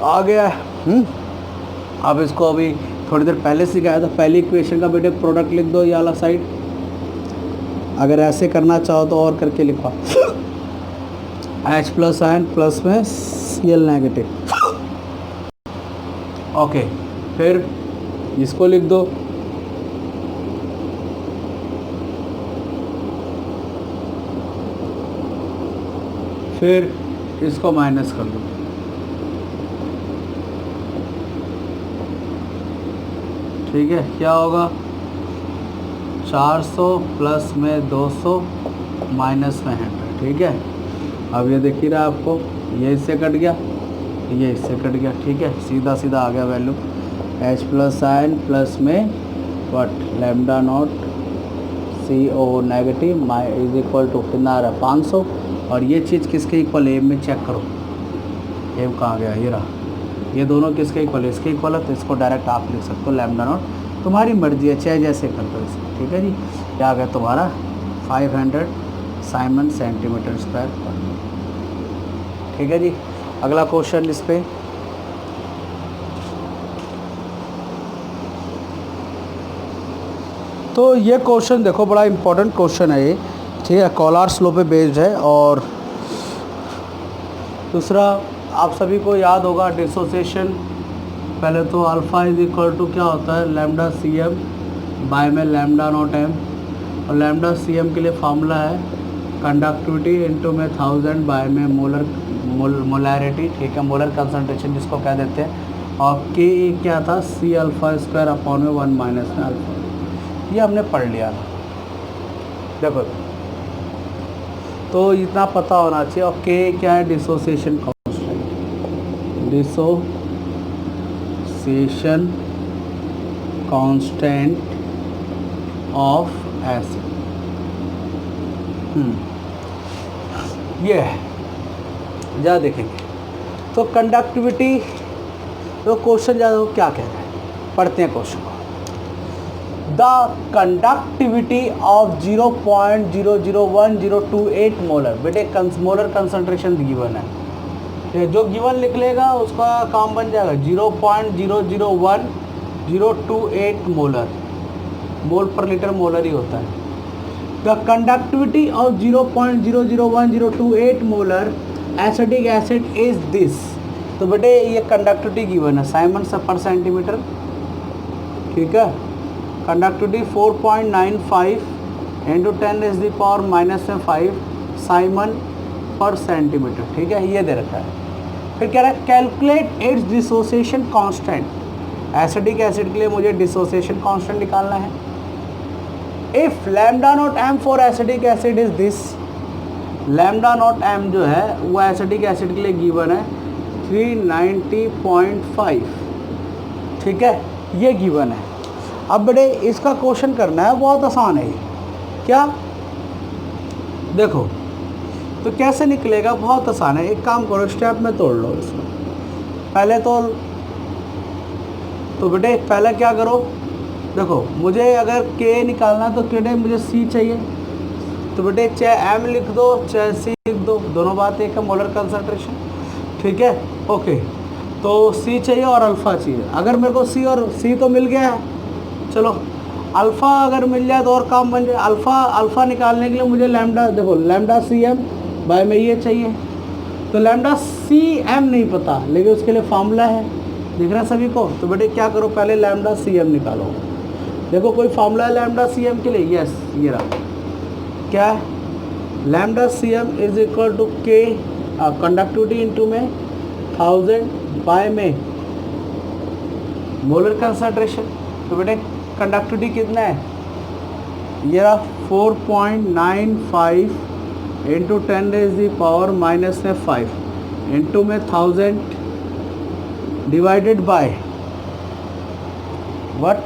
आ गया है, अब इसको अभी थोड़ी देर पहले सिखाया था, पहली इक्वेशन का बेटे प्रोडक्ट लिख दो ये वाला साइड, अगर ऐसे करना चाहो तो और करके लिखो, H प्लस आयन प्लस में Cl नेगेटिव, ओके। फिर इसको लिख दो, फिर इसको माइनस कर दो, ठीक है। क्या होगा, 400 प्लस में 200 माइनस में 100, ठीक है। अब ये दिख ही रहा आपको, ये इससे कट गया, ये इससे कट गया, ठीक है। सीधा सीधा आ गया value, H plus ion plus में what lambda naught CO negative is equal to कितना आ रहा है 500, और ये चीज़ किसके इक्वल है, एम में चेक करो, एम कहाँ गया, ये रहा, ये दोनों किसके इक्वल है, इसके इक्वल है। तो इसको डायरेक्ट आप लिख सकते हो लैम्डा नॉट, तुम्हारी मर्जी है, चाहे जैसे कर दो इसे, ठीक है जी। क्या आ गया तुम्हारा 500 साइमन सेंटीमीटर स्क्वायर पर, ठीक है जी। अगला क्वेश्चन इस पे, तो ये क्वेश्चन देखो बड़ा इंपॉर्टेंट क्वेश्चन है ये, ठीक है। कॉलार्ड्स लॉ पे बेस्ड है। और दूसरा आप सभी को याद होगा डिसोसिएशन, पहले तो अल्फ़ा इज इक्वल टू क्या होता है, लैम्डा CM बाय में लैम्डा नॉट M, और लैम्डा CM के लिए फार्मूला है कंडक्टिविटी इनटू में 1000 बाय में मोलैरिटी, ठीक है, मोलर कंसंट्रेशन जिसको कह देते हैं। और K क्या था, C अल्फ़ा स्क्वायर अपॉन में 1 माइनस में अल्फ़ा, ये हमने पढ़ लिया था, देखो। तो इतना पता होना चाहिए। और K क्या है, dissociation constant, dissociation constant of acid, ये है, जा देखेंगे। तो कंडक्टिविटी, तो क्वेश्चन ज़्यादा क्या कह रहे हैं, पढ़ते हैं क्वेश्चन को। द कंडक्टिविटी ऑफ 0.001028 मोलर, बेटे मोलर कंसंट्रेशन गिवन है, जो गिवन लिख लेगा उसका काम बन जाएगा। 0.001 028 मोलर, मोल पर लीटर मोलर ही होता है। The conductivity of 0.001028 molar acetic acid is this. तो बेटे ये कंडक्टिविटी गिवन है साइमंस पर सेंटीमीटर, ठीक है। कंडक्टिविटी 4.95 इंटू 10⁻⁻⁵ साइमन पर सेंटीमीटर, ठीक है, ये दे रखा है। फिर कह रहा है calculate its dissociation constant. Acidic acid के लिए मुझे डिसोसिएशन कांस्टेंट निकालना है। If lambda not M for acidic acid is this, lambda not M जो है वो एसिडिक एसिड के लिए गिवन है 390.5, ठीक है, ये गिवन है। अब बेटे इसका क्वेश्चन करना है, बहुत आसान है। क्या देखो तो कैसे निकलेगा, बहुत आसान है। एक काम करो, स्टेप में तोड़ लो इसको। पहले तो बेटे पहले क्या करो, देखो मुझे अगर के निकालना तो बेटे मुझे सी चाहिए, तो बेटे चाहे एम लिख दो चाहे सी लिख दो, दोनों बात एक है, मोलर कंसंट्रेशन, ठीक है, ओके। तो सी चाहिए और अल्फ़ा चाहिए। अगर मेरे को सी और सी तो मिल गया है, चलो अल्फ़ा अगर मिल जाए तो और काम बन जाए। अल्फ़ा निकालने के लिए मुझे लैम्डा, देखो लैम्डा सी एम बाय में ये चाहिए, तो लैम्डा सी एम नहीं पता, लेकिन उसके लिए फार्मूला है, दिख रहा है सभी को। तो बेटे क्या करो, पहले लैम्डा सी एम निकालो। देखो कोई फार्मूला है लैम्डा सी एम के लिए, यस ये रहा। क्या है, lambda C M is equal to K conductivity into में 1000 बाय में मोलर कंसंट्रेशन। तो बेटे कंडक्टिविटी कितना है, ये रहा 4.95 इंटू 10⁻⁻⁵ इंटू में 1000 divided by what,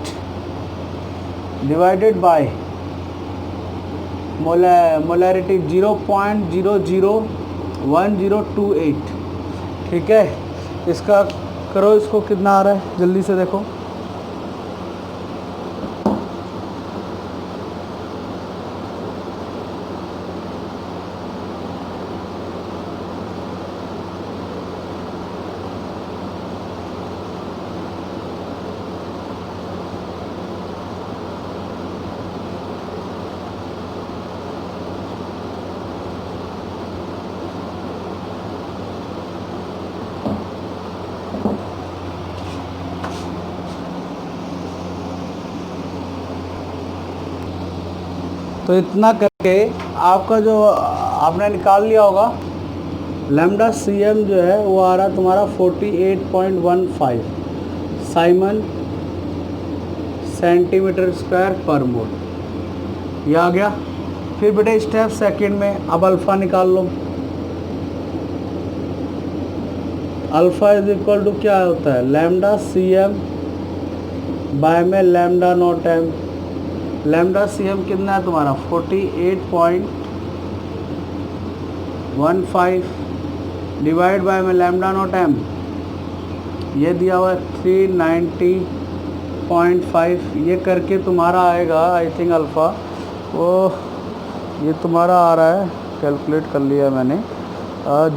divided by molarity 0.001028, ठीक है। इसका करो, इसको कितना आ रहा है जल्दी से देखो। तो इतना करके आपका जो आपने निकाल लिया होगा, लैम्डा सी एम जो है वो आ रहा तुम्हारा 48.15 साइमन सेंटीमीटर स्क्वायर पर मोल, ये आ गया। फिर बेटे स्टेप सेकंड में अब अल्फ़ा निकाल लो। अल्फ़ा इज इक्वल टू क्या होता है, लैम्डा सी एम बाय में lambda not M. Lambda C M कितना है तुम्हारा 48.15 डिवाइड बाय में लैम्डा नॉट एम, ये दिया हुआ है 390.5। ये करके तुम्हारा आएगा आई थिंक अल्फ़ा, वो ये तुम्हारा आ रहा है, कैलकुलेट कर लिया मैंने,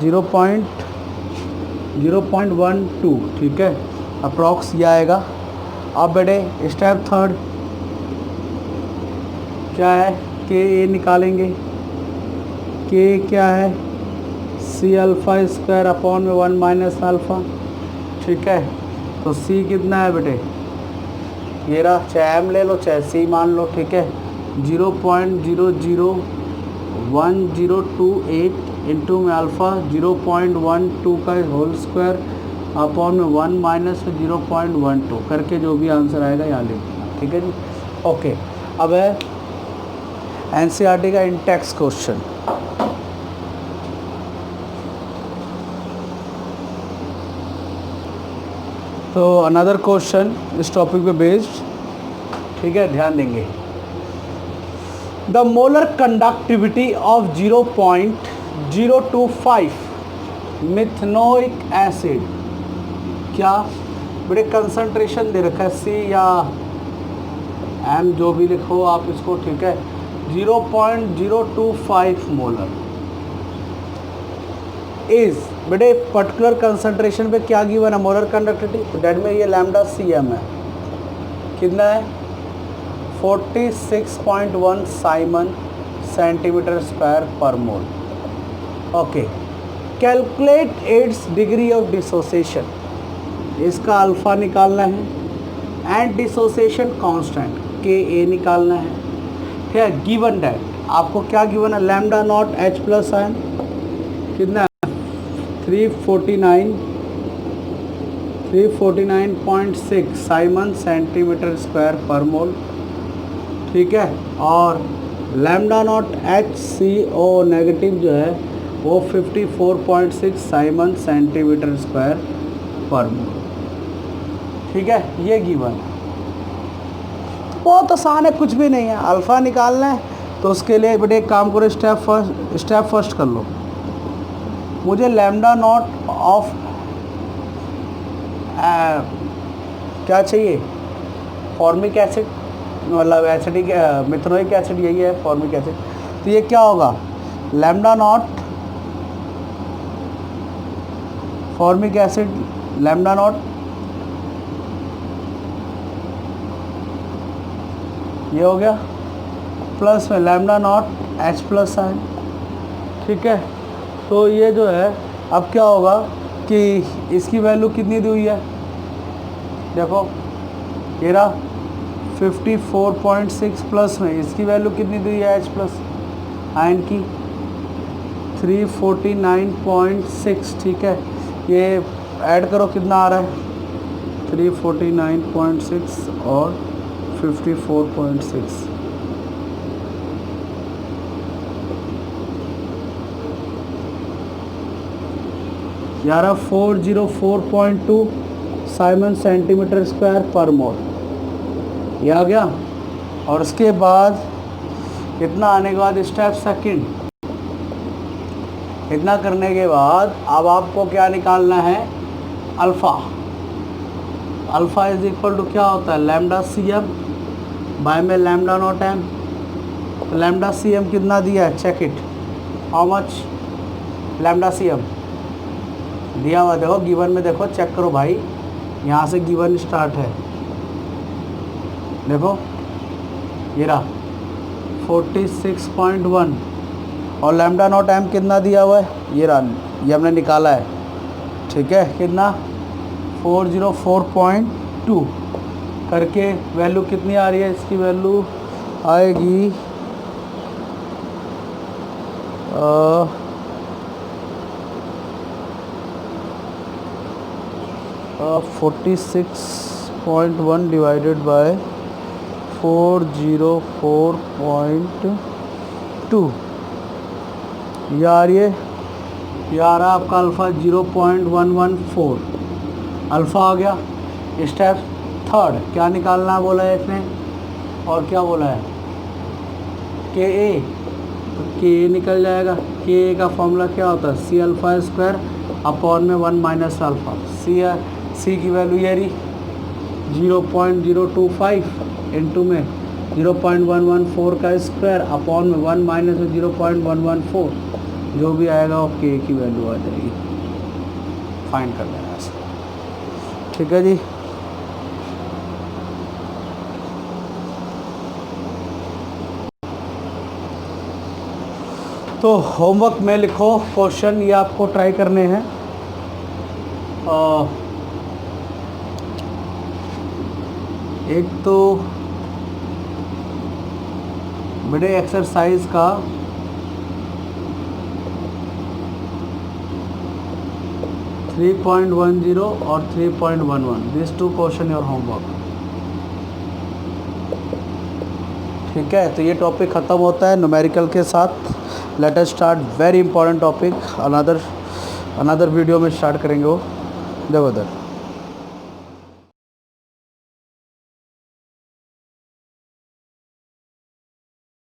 0.12, ठीक है, अप्रॉक्स ये आएगा। अब बेटे स्टेप थर्ड क्या है, के ए निकालेंगे। के क्या है, सी अल्फ़ा स्क्वायर अपॉन में 1 माइनस अल्फ़ा, ठीक है। तो सी कितना है बेटे, ये रहा, चाहे एम ले लो चाहे सी मान लो, ठीक है। 0.001028 इंटू में अल्फ़ा 0.12 का होल स्क्वायर अपॉन में 1 माइनस 0.12 करके जो भी आंसर आएगा यहाँ लिखना, ठीक है जी, ओके। अब है एनसीईआरटी का इंटेक्स क्वेश्चन। तो अनदर क्वेश्चन इस टॉपिक पे बेस्ड, ठीक है, ध्यान देंगे। The molar conductivity of 0.025 methanoic acid, क्या बड़े कंसंट्रेशन दे रखा है, सी या एम जो भी लिखो आप इसको, ठीक है। 0.025 मोलर इज बेटे पर्टिकुलर कंसंट्रेशन पे क्या गिवन है, मोलर कंडक्टिविटी, तो डेट में ये लैम्डा सी एम है, कितना है 46.1 साइमन सेंटीमीटर स्क्वायर पर mole. Okay, calculate its degree of dissociation, इसका अल्फ़ा निकालना है एंड डिसोसिएशन कांस्टेंट के ए निकालना है। ठीक है, गिवन दैट आपको क्या गिवन है, lambda not H plus ion कितना है 349.6 साइमन सेंटीमीटर स्क्वायर पर मोल। ठीक है, और lambda not H C O negative जो है वो 54.6 साइमन सेंटीमीटर स्क्वायर पर मोल। ठीक है, ये गिवन है, बहुत आसान है, कुछ भी नहीं है। अल्फ़ा निकालना है तो उसके लिए बेटे एक काम करो, स्टेप फर्स्ट कर लो। मुझे लैम्डा नॉट ऑफ क्या चाहिए, फॉर्मिक एसिड, मतलब एसिडिक मिथनोइक एसिड, यही है फॉर्मिक एसिड। तो ये क्या होगा, lambda naught formic acid, lambda naught ये हो गया, प्लस में lambda not H plus ion. ठीक है, तो ये जो है अब क्या होगा कि इसकी वैल्यू कितनी दी हुई है, देखो ये रहा 54.6 प्लस में इसकी वैल्यू कितनी दी हुई है एच प्लस आयन की 349.6। ठीक है, ये ऐड करो कितना आ रहा है 349.6 और 54.6, यारा 404.2 साइमन सेंटीमीटर स्क्वायर पर मोल, ये आ गया। और उसके बाद इतना आने के बाद स्टेप सेकंड, इतना करने के बाद अब आपको क्या निकालना है, alpha. Alpha is equal to क्या होता है, लैम्डा सी एम बाय में लैम्डा नॉट एम। तो लैम्डा सी एम कितना दिया है, check it, how much lambda C M दिया हुआ, देखो गिवन में, देखो चेक करो भाई, यहाँ से गिवन स्टार्ट है, देखो ये रहा 46.1 और लैम्डा नॉट एम कितना दिया हुआ है, ये रहा, ये हमने निकाला है। ठीक है, कितना 404.2 करके वैल्यू कितनी आ रही है, इसकी वैल्यू आएगी 46.1 डिवाइडेड बाय 404.2 यार ये यार आपका अल्फ़ा 0.114 अल्फ़ा आ गया। स्टेप थर्ड क्या निकालना बोला है इसने, और क्या बोला है के ए, तो के ए निकल जाएगा। के ए का फॉर्मूला क्या होता है, सी अल्फ़ा स्क्वायर अपॉन में 1 माइनस अल्फ़ा। सी की वैल्यू ये रही 0.025 इंटू में 0.114 का स्क्वायर अपॉन में 1 माइनस में 0.114, जो भी आएगा वो के की वैल्यू आ जाएगी, फाइंड कर लेना ऐसे। ठीक है जी, तो होमवर्क में लिखो क्वेश्चन, ये आपको ट्राई करने हैं। एक तो बड़े एक्सरसाइज का 3.10 और 3.11, this two question your homework. ठीक है, तो ये टॉपिक ख़त्म होता है न्यूमेरिकल के साथ। Let us start very important topic, another video में स्टार्ट करेंगे वो, देखो उधर।